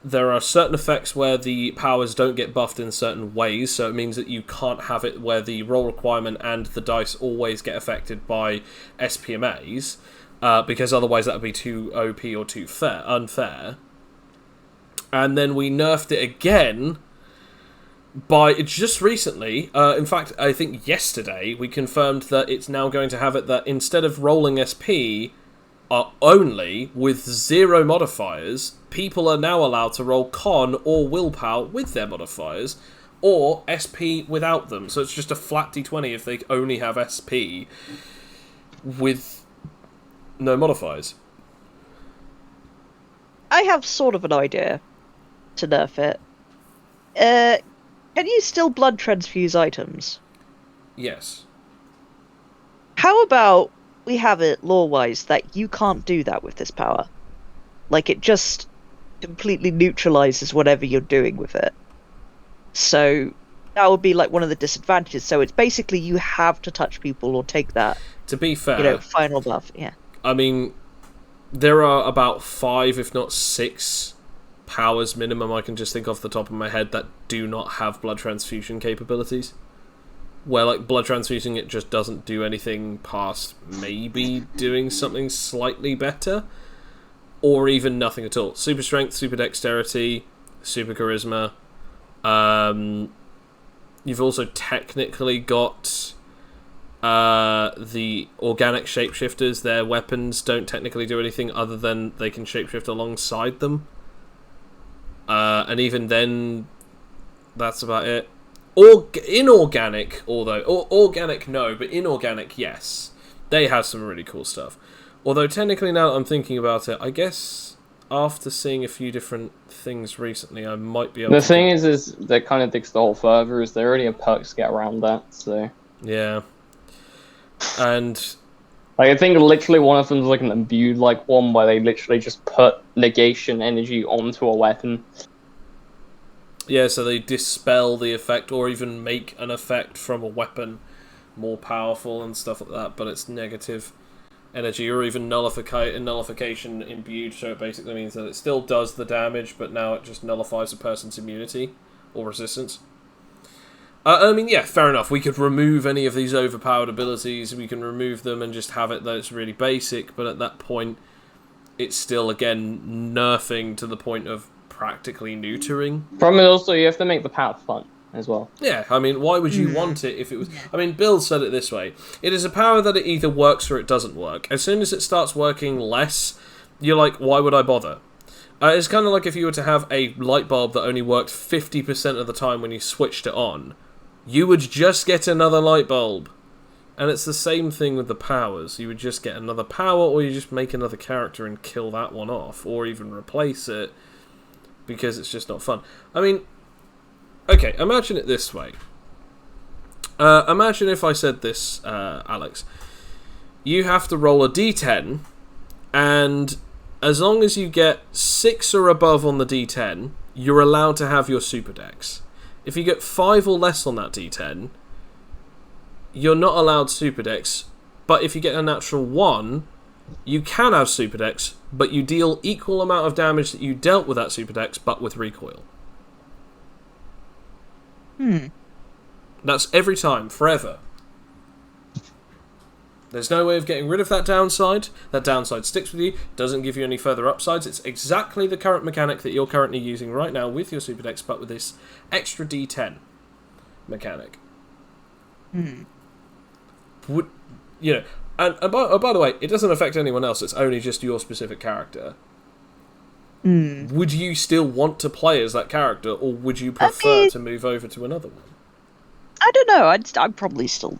A: There are certain effects where the powers don't get buffed in certain ways, so it means that you can't have it where the roll requirement and the dice always get affected by SPMAs, because otherwise that would be too OP or too unfair. And then we nerfed it again by just recently. In fact, I think yesterday we confirmed that it's now going to have it that instead of rolling SP only with 0 modifiers, people are now allowed to roll con or willpower with their modifiers, or SP without them. So it's just a flat d20 if they only have SP with no modifiers.
B: I have sort of an idea to nerf it. Can you still blood transfuse items?
A: Yes.
B: How about we have it lore-wise that you can't do that with this power? Like, it just completely neutralizes whatever you're doing with it. So that would be like one of the disadvantages. So it's basically you have to touch people or take that.
A: To be fair,
B: final buff. Yeah.
A: I mean, there are about 5, if not 6, powers minimum I can just think off the top of my head that do not have blood transfusion capabilities. Where, like, blood transfusing, it just doesn't do anything past maybe doing something slightly better, or even nothing at all. Super strength, super dexterity, super charisma. You've also technically got the organic shapeshifters. Their weapons don't technically do anything other than they can shapeshift alongside them. And even then, that's about it. Inorganic, although... organic, no, but inorganic, yes. They have some really cool stuff. Although, technically, now that I'm thinking about it, I guess after seeing a few different things recently, I might be able to...
C: The thing is that kind of digs the hole further, is there already have perks to get around that, so...
A: Yeah. And...
C: like, I think literally one of them's like an imbued like one where they literally just put negation energy onto a weapon.
A: yeah, so they dispel the effect, or even make an effect from a weapon more powerful and stuff like that, but it's negative energy, or even nullification imbued, so it basically means that it still does the damage, but now it just nullifies a person's immunity or resistance. I mean, yeah, fair enough. We could remove any of these overpowered abilities, we can remove them and just have it that it's really basic, but at that point, it's still, again, nerfing to the point of practically neutering.
C: From it also, you have to make the power fun as well.
A: Yeah, I mean, why would you want it if it was... I mean, Bill said it this way. It is a power that it either works or it doesn't work. As soon as it starts working less, you're like, why would I bother? It's kind of like if you were to have a light bulb that only worked 50% of the time when you switched it on. You would just get another light bulb. And it's the same thing with the powers. You would just get another power, or you just make another character and kill that one off, or even replace it, because it's just not fun. I mean, okay, imagine it this way. Imagine if I said this, Alex. you have to roll a d10, and as long as you get 6 or above on the d10, you're allowed to have your super dex. If you get 5 or less on that d10, you're not allowed super dex, but if you get a natural 1, you can have super dex, but you deal equal amount of damage that you dealt with that super dex, but with recoil. That's every time, forever. There's no way of getting rid of that downside. That downside sticks with you, doesn't give you any further upsides. It's exactly the current mechanic that you're currently using right now with your super dex, but with this extra d10 mechanic. Would, you know, and by the way, it doesn't affect anyone else. It's only just your specific character. Would you still want to play as that character, or would you prefer to move over to another one?
B: I don't know. I'd probably still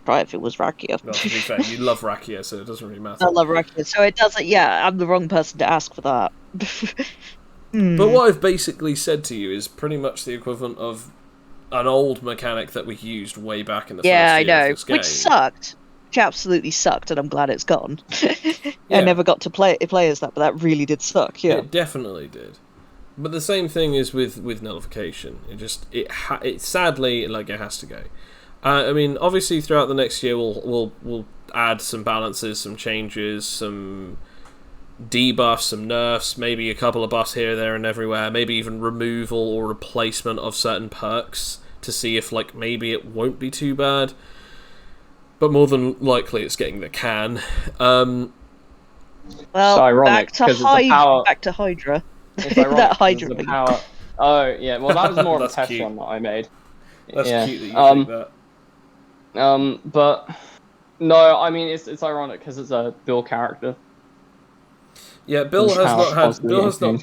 B: try if it was Rakia.
A: Well, to be fair, you love Rakia, so it doesn't really matter.
B: I love Rakia, so it doesn't. Yeah, I'm the wrong person to ask for that.
A: But what I've basically said to you is pretty much the equivalent of an old mechanic that we used way back in the first year
B: I know,
A: of this game.
B: which sucked. Which absolutely sucked, and I'm glad it's gone. I never got to play as that, but that really did suck. Yeah,
A: it definitely did. But the same thing is with nullification. It sadly, like, it has to go. I mean, obviously throughout the next year we'll add some balances, some changes, some debuffs, some nerfs, maybe a couple of buffs here, there, and everywhere. Maybe even removal or replacement of certain perks to see if, like, maybe it won't be too bad. But more than likely, it's getting the can.
B: Well,
C: it's ironic,
B: back to Hydra.
C: It's ironic,
B: that Hydra
C: the power. Oh yeah, well that was more of a test run that I made.
A: That's cute that you think that.
C: But no, I mean it's ironic because it's a Bill character.
A: Yeah, Bill has not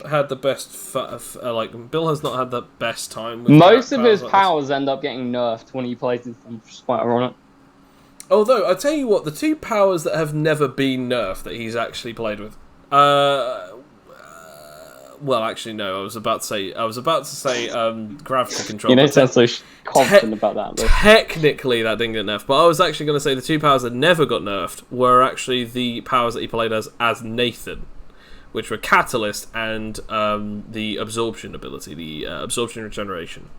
A: had the best Bill has not had the best time with
C: most of his
A: like
C: powers end up getting nerfed when he plays with them, which is quite ironic.
A: Although, I tell you what, the two powers that have never been nerfed that he's actually played with, well, actually, no. I was about to say gravity control.
C: You know, sounds so confident about that. Though.
A: Technically, that didn't get nerfed, but I was actually going to say the two powers that never got nerfed were actually the powers that he played as Nathan, which were Catalyst and the Absorption ability, the Absorption Regeneration.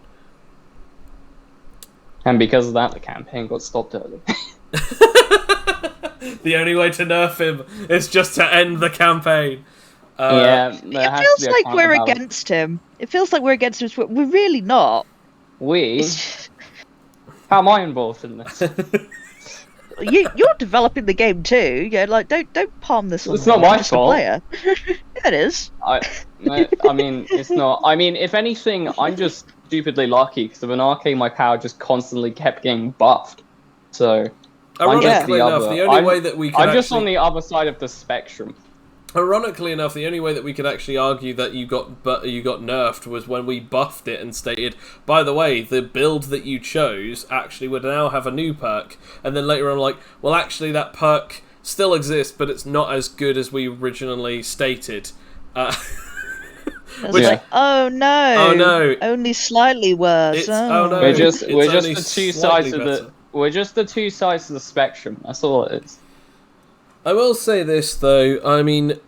C: And because of that, the campaign got stopped early.
A: The only way to nerf him is just to end the campaign.
B: It feels like we're against him. It feels like we're against him. But we're really not.
C: How am I involved in this?
B: You're developing the game too. Yeah, like don't palm this on.
C: It's not my fault.
B: Player. Yeah, it is.
C: I mean, it's not. I mean, if anything, I'm just stupidly lucky because of an arcade, my power just constantly kept getting buffed. So I'm just the other.
A: The only way that we can
C: I'm just on the other side of the spectrum.
A: Ironically enough, the only way that we could actually argue that you got nerfed was when we buffed it and stated, by the way, the build that you chose actually would now have a new perk. And then later on, like, well, actually, that perk still exists, but it's not as good as we originally stated.
B: Like, oh no, only slightly worse.
A: Oh no,
C: we're just the two sides of the. We're just the two sides of the spectrum. That's all it is.
A: I will say this though. I mean,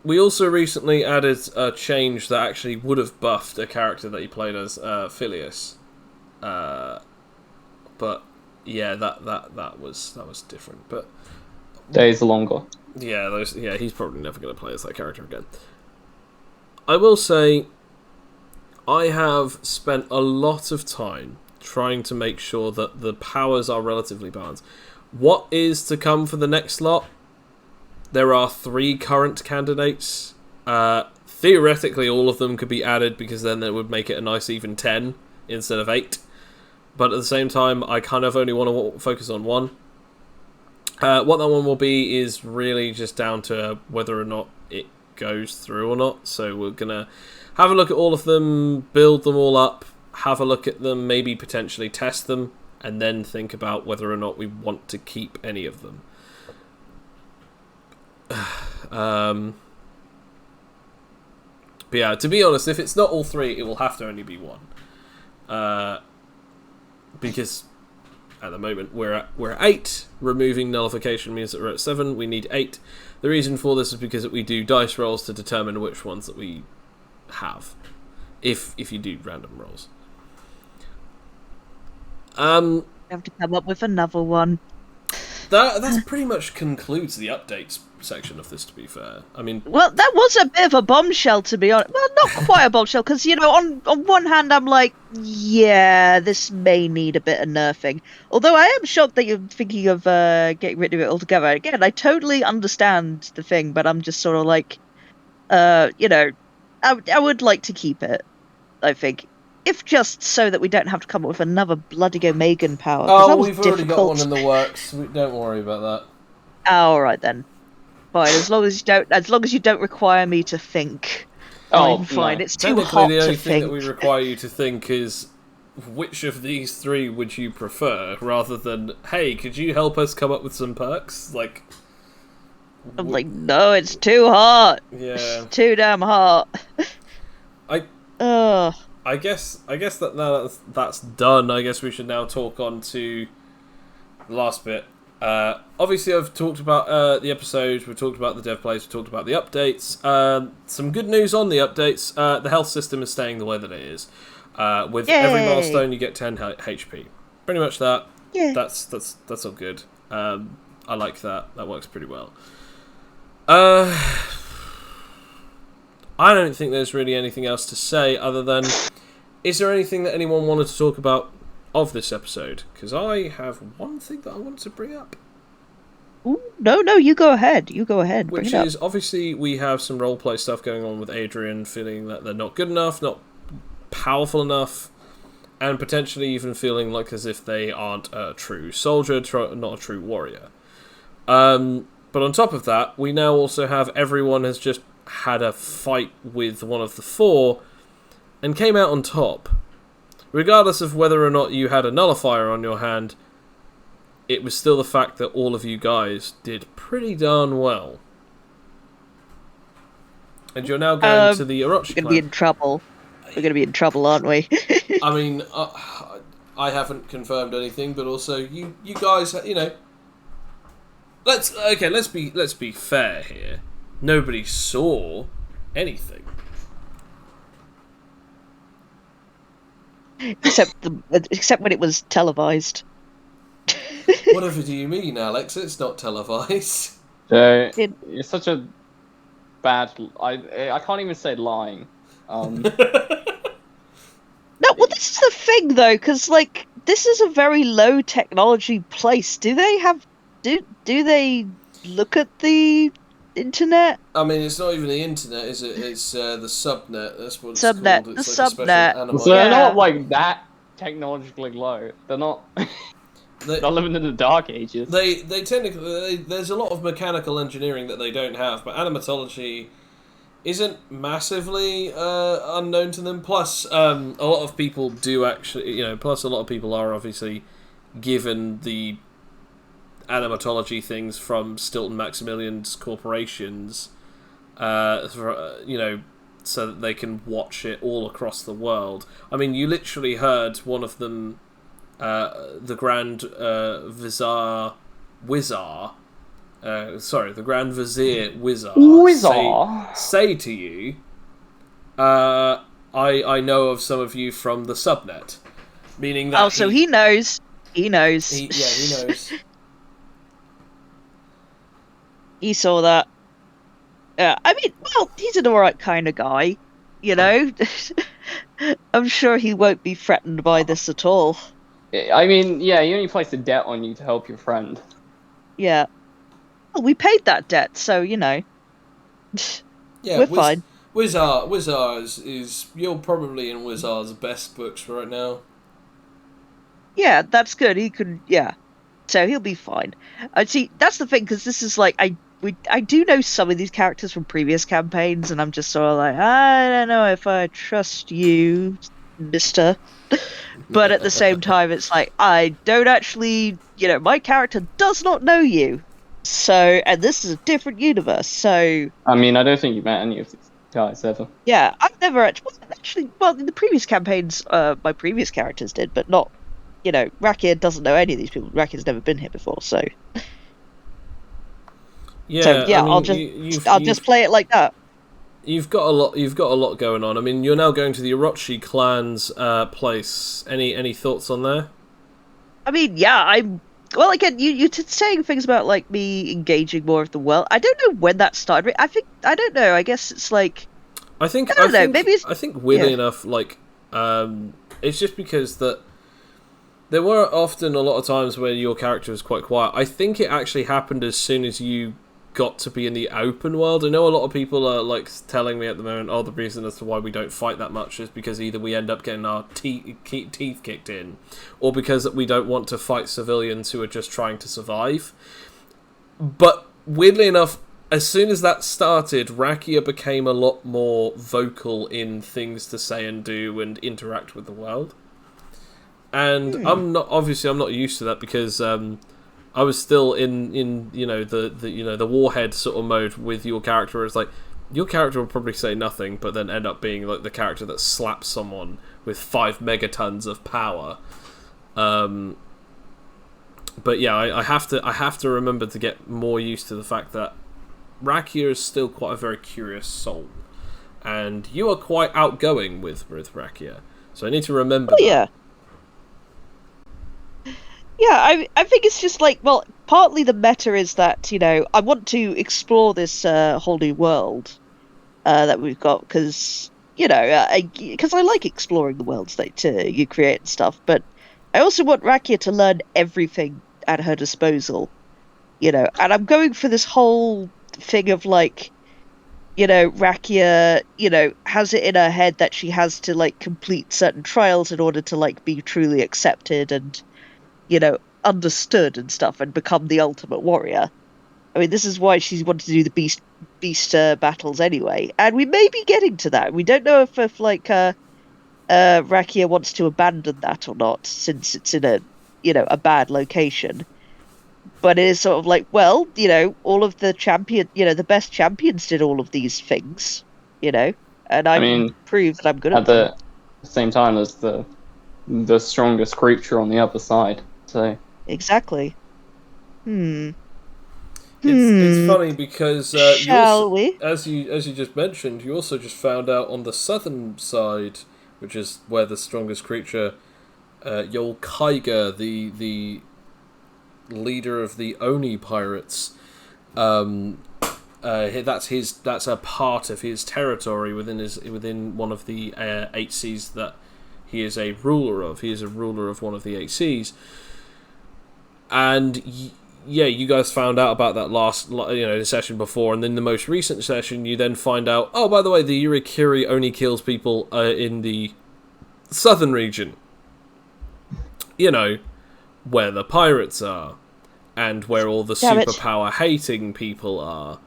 A: we also recently added a change that actually would have buffed a character that he played as, Phileas. But yeah, that was different. But
C: days are longer.
A: Yeah, he's probably never going to play as that character again. I will say, I have spent a lot of time trying to make sure that the powers are relatively balanced. What is to come for the next lot? There are 3 current candidates. Theoretically, all of them could be added because then that would make it a nice even 10 instead of 8. But at the same time, I kind of only want to focus on one. What that one will be is really just down to whether or not it goes through or not. So we're going to have a look at all of them, build them all up, have a look at them, maybe potentially test them, and then think about whether or not we want to keep any of them. But yeah, to be honest, if it's not all 3, it will have to only be one. Because at the moment we're at 8. Removing nullification means that we're at 7. We need 8. The reason for this is because we do dice rolls to determine which ones that we have, if you do random rolls.
B: You have to come up with another one.
A: That pretty much concludes the updates section of this, to be fair. I mean,
B: Well, that was a bit of a bombshell, to be honest. Well, not quite a bombshell, because, on one hand, I'm like, yeah, this may need a bit of nerfing. Although I am shocked that you're thinking of getting rid of it altogether. Again, I totally understand the thing, but I'm just sort of like, I would like to keep it, I think. If just so that we don't have to come up with another bloody Omegan power. 'Cause that was
A: we've already got
B: difficult.
A: one in the works. Don't worry about that.
B: All right then. Fine, as long as you don't require me to think. I'm fine.
C: No.
B: It's too
A: Technically,
B: hot
A: the
B: to
A: only thing
B: think.
A: that we require you to think is which of these 3 would you prefer, rather than, hey, could you help us come up with some perks? Like,
B: I'm like, no, it's too hot.
A: yeah.
B: It's too damn hot. Ugh.
A: I guess that now that's done. I guess we should now talk on to the last bit. Obviously, I've talked about the episodes, we've talked about the dev plays, we've talked about the updates. Some good news on the updates. The health system is staying the way that it is. With every
B: Yay.
A: milestone, you get 10 HP. Pretty much that.
B: Yeah.
A: That's all good. I like that. That works pretty well. I don't think there's really anything else to say other than, is there anything that anyone wanted to talk about of this episode? Because I have one thing that I wanted to bring up.
B: Ooh, no, you go ahead. You go ahead. Bring
A: Which
B: it up.
A: is, obviously, we have some roleplay stuff going on with Adrian, feeling that they're not good enough, not powerful enough, and potentially even feeling like as if they aren't a true soldier, not a true warrior. But on top of that, we now also have everyone has just had a fight with one of the 4 and came out on top. Regardless of whether or not you had a nullifier on your hand, it was still the fact that all of you guys did pretty darn well. And you're now going to the Orochi
B: We're going to
A: clan.
B: be in trouble. We're going to be in trouble, aren't we?
A: I mean, I haven't confirmed anything, but also you guys, let's be fair here. Nobody saw anything.
B: Except when it was televised.
A: Whatever do you mean, Alex? It's not televised.
C: So, it's such a bad... I can't even say lying.
B: No, well, this is the thing, though, because, this is a very low technology place. Do they look at the internet?
A: I mean, it's not even the internet, is it? It's the subnet. That's what it's
B: Subnet.
A: called.
B: The
A: It's like a special
B: subnet.
A: animal.
C: So they're
B: Yeah.
C: not, that technologically low. They're not...
A: They,
C: They're living in the dark ages.
A: they technically... there's a lot of mechanical engineering that they don't have, but animatology isn't massively unknown to them. Plus, a lot of people do actually... plus a lot of people are obviously given the animatology things from Stilton Maximilian's corporations, so that they can watch it all across the world. I mean, you literally heard one of them, the Grand Vizier Wizard, say to you, I know of some of you from the subnet, meaning that
B: So he knows. He knows.
A: he knows.
B: He saw that. Yeah, I mean, well, he's an alright kind of guy, I'm sure he won't be threatened by this at all.
C: I mean, yeah, he only placed a debt on you to help your friend.
B: Yeah. Well, we paid that debt, so,
A: Yeah,
B: we're fine.
A: Wizard is you're probably in Wizard's best books right now.
B: Yeah, that's good. He could, yeah. So he'll be fine. See, that's the thing, because this is I do know some of these characters from previous campaigns, and I'm just sort of like, I don't know if I trust you, mister. But at the same time, it's like, I don't actually, my character does not know you. So, and this is a different universe, so...
C: I mean, I don't think you met any of these guys ever.
B: Yeah, I've never actually... Well, in the previous campaigns, my previous characters did, but not Rakia doesn't know any of these people. Rakia's never been here before, so
A: Yeah, I mean,
B: I'll just play it like that.
A: You've got a lot. You've got a lot going on. I mean, you're now going to the Orochi clan's place. Any thoughts on there?
B: I mean, yeah, well, again, you saying things about like me engaging more of the world. I don't know when that started. I don't know. I guess it's like
A: I think
B: I don't know. Maybe it's
A: I think weirdly enough, like it's just because that there were often a lot of times where your character was quite quiet. I think it actually happened as soon as you got to be in the open world. I know a lot of people are like telling me at the moment, the reason as to why we don't fight that much is because either we end up getting our teeth kicked in, or because we don't want to fight civilians who are just trying to survive. But weirdly enough, as soon as that started, Rakia became a lot more vocal in things to say and do and interact with the world. And I'm not used to that because I was still in the warhead sort of mode with your character. It's like your character will probably say nothing, but then end up being like the character that slaps someone with 5 megatons of power. But yeah, I have to remember to get more used to the fact that Rakia is still quite a very curious soul, and you are quite outgoing with Rakia. So I need to remember that.
B: Yeah. Yeah, I think it's just like, well, partly the meta is that, I want to explore this whole new world that we've got, because, because I like exploring the worlds that you create and stuff, but I also want Rakia to learn everything at her disposal, and I'm going for this whole thing of, like, Rakia, has it in her head that she has to, like, complete certain trials in order to, like, be truly accepted and understood and stuff and become the ultimate warrior. I mean, this is why she wanted to do the beast battles anyway, and we may be getting to that. We don't know if like Rakia wants to abandon that or not, since it's in a bad location. But it is sort of like, well, all of the the best champions did all of these things, and I
C: mean,
B: can prove that I'm good at
C: the same time as the strongest creature on the other side. So
B: exactly.
A: It's funny because
B: Shall we?
A: as you just mentioned, you also just found out on the southern side, which is where the strongest creature, Yol Kaiga, the leader of the Oni pirates, that's a part of his territory within one of the 8 seas that he is a ruler of. He is a ruler of one of the 8 seas. And yeah, you guys found out about that last the session before, and then the most recent session you then find out, oh, by the way, the Yurikiri only kills people in the southern region. Where the pirates are, and where all the superpower hating people are.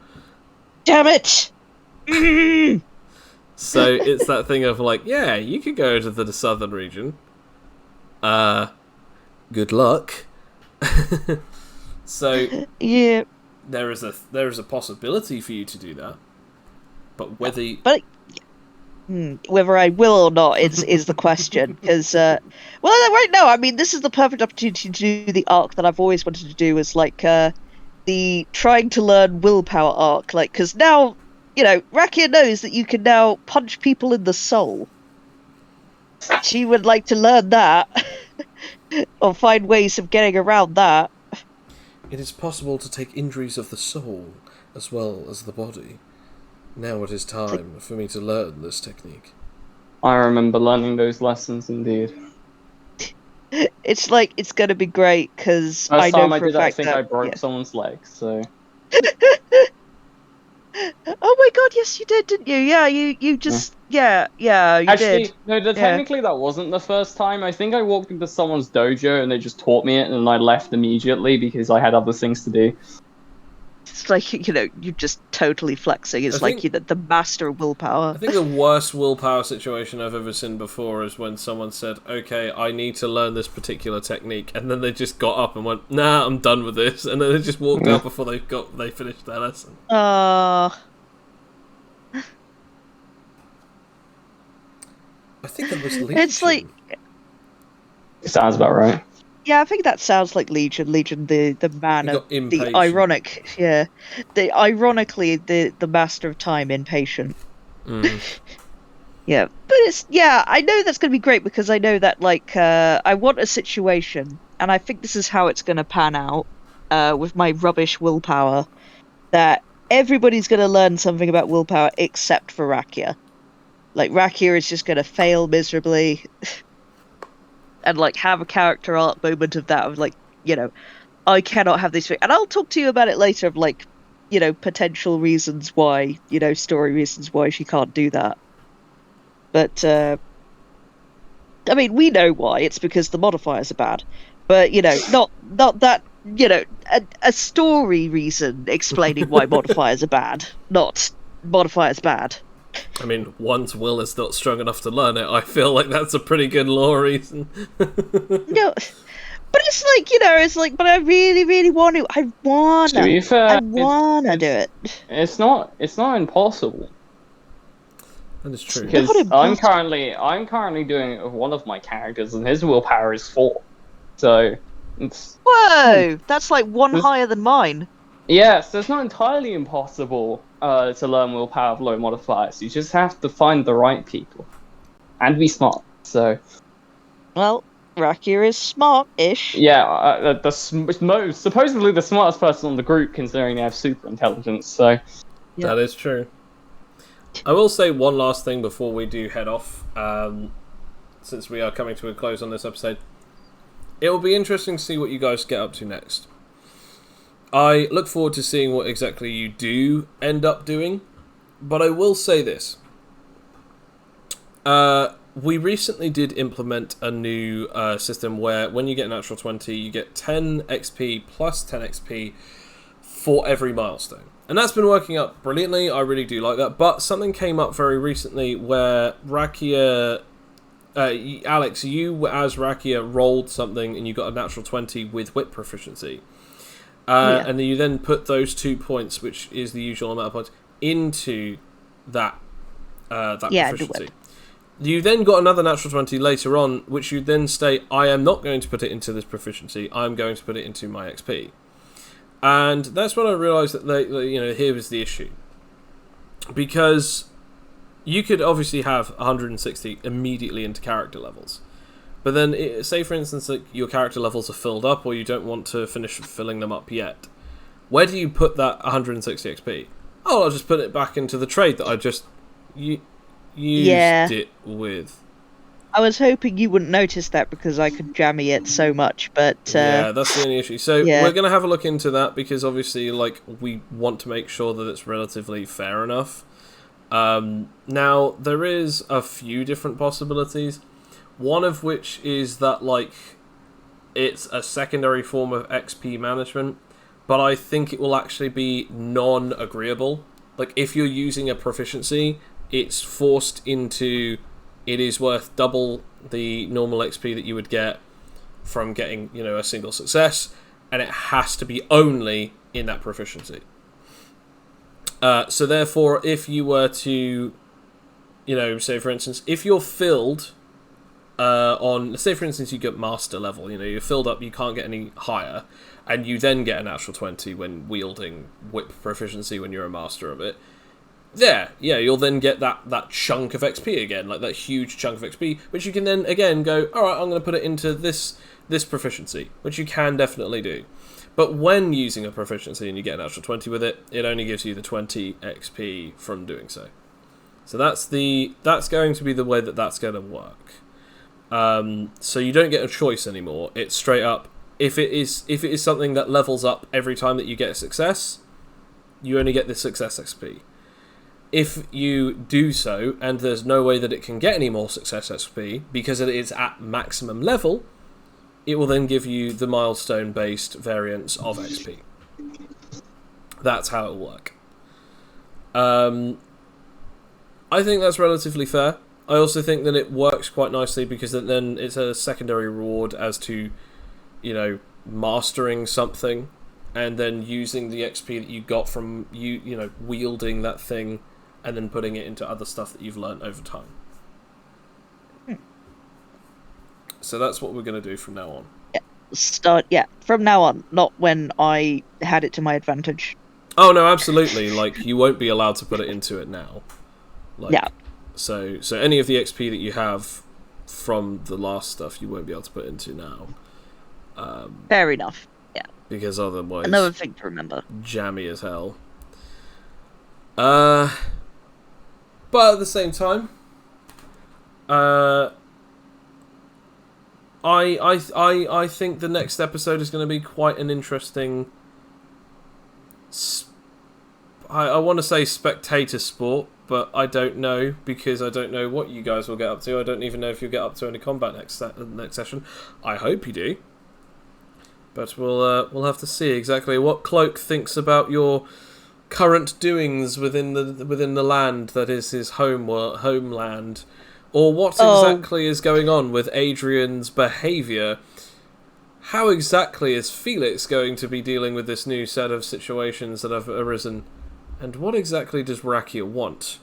B: Damn it!
A: So it's that thing of like, yeah, you could go to the southern region. Good luck. So
B: yeah,
A: there is a possibility for you to do that, but whether
B: I will or not is the question. Because right now, I mean, this is the perfect opportunity to do the arc that I've always wanted to do, is like the trying to learn willpower arc. Like, because now Rakia knows that you can now punch people in the soul. She would like to learn that, or find ways of getting around that.
A: It is possible to take injuries of the soul as well as the body. Now it is time for me to learn this technique.
C: I remember learning those lessons indeed.
B: It's like, it's going to be great, because I know for a fact
C: I think I broke someone's leg, so...
B: Oh my god, yes you did, didn't you? Yeah, you just... Yeah, you
C: Actually,
B: did.
C: No, technically that wasn't the first time. I think I walked into someone's dojo and they just taught me it, and I left immediately because I had other things to do.
B: It's like, you're just totally flexing. It's like, the master of willpower.
A: I think the worst willpower situation I've ever seen before is when someone said, okay, I need to learn this particular technique, and then they just got up and went, nah, I'm done with this, and then they just walked out before they finished their lesson. I think that was Legion.
B: It's like...
C: Sounds about right.
B: Yeah, I think that sounds like Legion. Legion, the man
A: You
B: of
A: got
B: the
A: impatient.
B: ironic, yeah, the ironically the master of time, impatient. Yeah, but I know that's going to be great because I know that I want a situation, and I think this is how it's going to pan out. With my rubbish willpower, that everybody's going to learn something about willpower except for Rakia. Like Rakia is just going to fail miserably, and have a character arc moment of that of I cannot have this. And I'll talk to you about it later of potential reasons why, story reasons why she can't do that. But I mean, we know why. It's because the modifiers are bad. But not that a story reason explaining why modifiers are bad, not modifiers bad.
A: I mean, one's will is not strong enough to learn it. I feel like that's a pretty good lore reason.
B: No, but but I really, really want to. I wanna.
C: To be fair,
B: I wanna do it.
C: It's not impossible.
A: That is true.
C: Because
B: Not impossible.
C: I'm currently doing it with one of my characters, and his willpower is 4. So it's
B: Whoa, that's like one higher than mine.
C: yes, it's not entirely impossible to learn willpower of low modifiers. You just have to find the right people and be smart. So
B: Well, Rakia is smart-ish.
C: yeah, supposedly the smartest person on the group, considering they have super intelligence. So
B: Yeah.
A: That is true. I will say one last thing before we do head off, since we are coming to a close on this episode. It will be interesting to see what you guys get up to next. I look forward to seeing what exactly you do end up doing, but I will say this. We recently did implement a new system where when you get a natural 20, you get 10 XP plus 10 XP for every milestone. And that's been working out brilliantly. I really do like that. But something came up very recently where Rakia... Alex, you as Rakia rolled something and you got a natural 20 with whip proficiency. And you then put those 2 points, which is the usual amount of points, into that proficiency. You then got another natural 20 later on, which you then state, I am not going to put it into this proficiency, I'm going to put it into my XP. And that's when I realised that here was the issue. Because you could obviously have 160 immediately into character levels. But then, say for instance that your character levels are filled up or you don't want to finish filling them up yet. Where do you put that 160 XP? Oh, I'll just put it back into the trade that I just used it with.
B: I was hoping you wouldn't notice that because I could jammy it so much, but...
A: yeah, that's the only issue. So we're going to have a look into that because obviously we want to make sure that it's relatively fair enough. Now, there is a few different possibilities. One of which is that, it's a secondary form of XP management, but I think it will actually be non-agreeable. If you're using a proficiency, it's forced into... It is worth double the normal XP that you would get from getting, a single success, and it has to be only in that proficiency. So therefore, if you were to, say for instance, if you're filled say for instance you get master level, you're filled up, you can't get any higher, and you then get a natural 20 when wielding whip proficiency when you're a master of it, you'll then get that chunk of XP again, that huge chunk of XP, which you can then again go, alright, I'm going to put it into this proficiency, which you can definitely do. But when using a proficiency and you get an natural 20 with it, it only gives you the 20 XP from doing so. So that's going to be the way that's going to work. So you don't get a choice anymore. It's straight up. If it is something that levels up every time that you get a success, you only get the success XP. If you do so, and there's no way that it can get any more success XP, because it is at maximum level, it will then give you the milestone-based variants of XP. That's how it will work. I think that's relatively fair. I also think that it works quite nicely because then it's a secondary reward as to, mastering something, and then using the XP that you got from wielding that thing, and then putting it into other stuff that you've learned over time. So that's what we're going to do from now on.
B: from now on, not when I had it to my advantage.
A: Oh no, absolutely. Like, you won't be allowed to put it into it now. Like,
B: Yeah.
A: So any of the XP that you have from the last stuff, you won't be able to put into now.
B: Fair enough. Yeah.
A: Because otherwise,
B: Another thing to remember.
A: jammy as hell. But at the same time, I think the next episode is going to be quite an interesting. I want to say spectator sport, but I don't know, because I don't know what you guys will get up to. I don't even know if you'll get up to any combat next session. I hope you do, but we'll have to see exactly what Cloak thinks about your current doings within the land that is his homeland, or what exactly is going on with Adrian's behaviour. How exactly is Felix going to be dealing with this new set of situations that have arisen? And what exactly does Rakia want?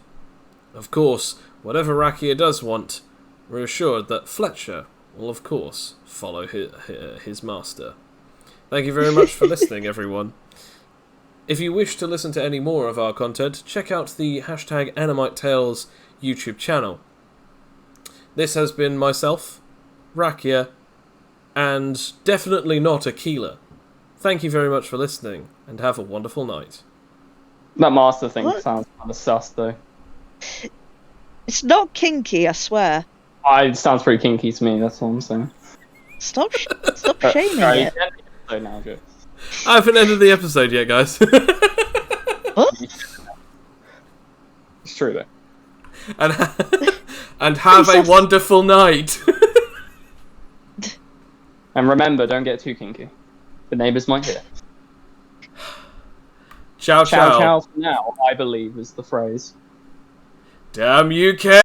A: Of course, whatever Rakia does want, we're assured that Fletcher will, of course, follow his master. Thank you very much for listening, everyone. If you wish to listen to any more of our content, check out the #AnimiteTales YouTube channel. This has been myself, Rakia, and definitely not Aquila. Thank you very much for listening, and have a wonderful night.
C: That master thing sounds kind of sus, though.
B: It's not kinky, I swear.
C: It sounds pretty kinky to me, that's all I'm saying.
B: Stop shaming it.
C: So now, Joe.
A: I haven't ended the episode yet, guys.
B: What?
C: It's true, though.
A: And have a wonderful night.
C: And remember, don't get too kinky. The neighbours might hear.
A: Ciao, ciao.
C: Ciao, ciao for now, I believe, is the phrase.
A: Damn UK!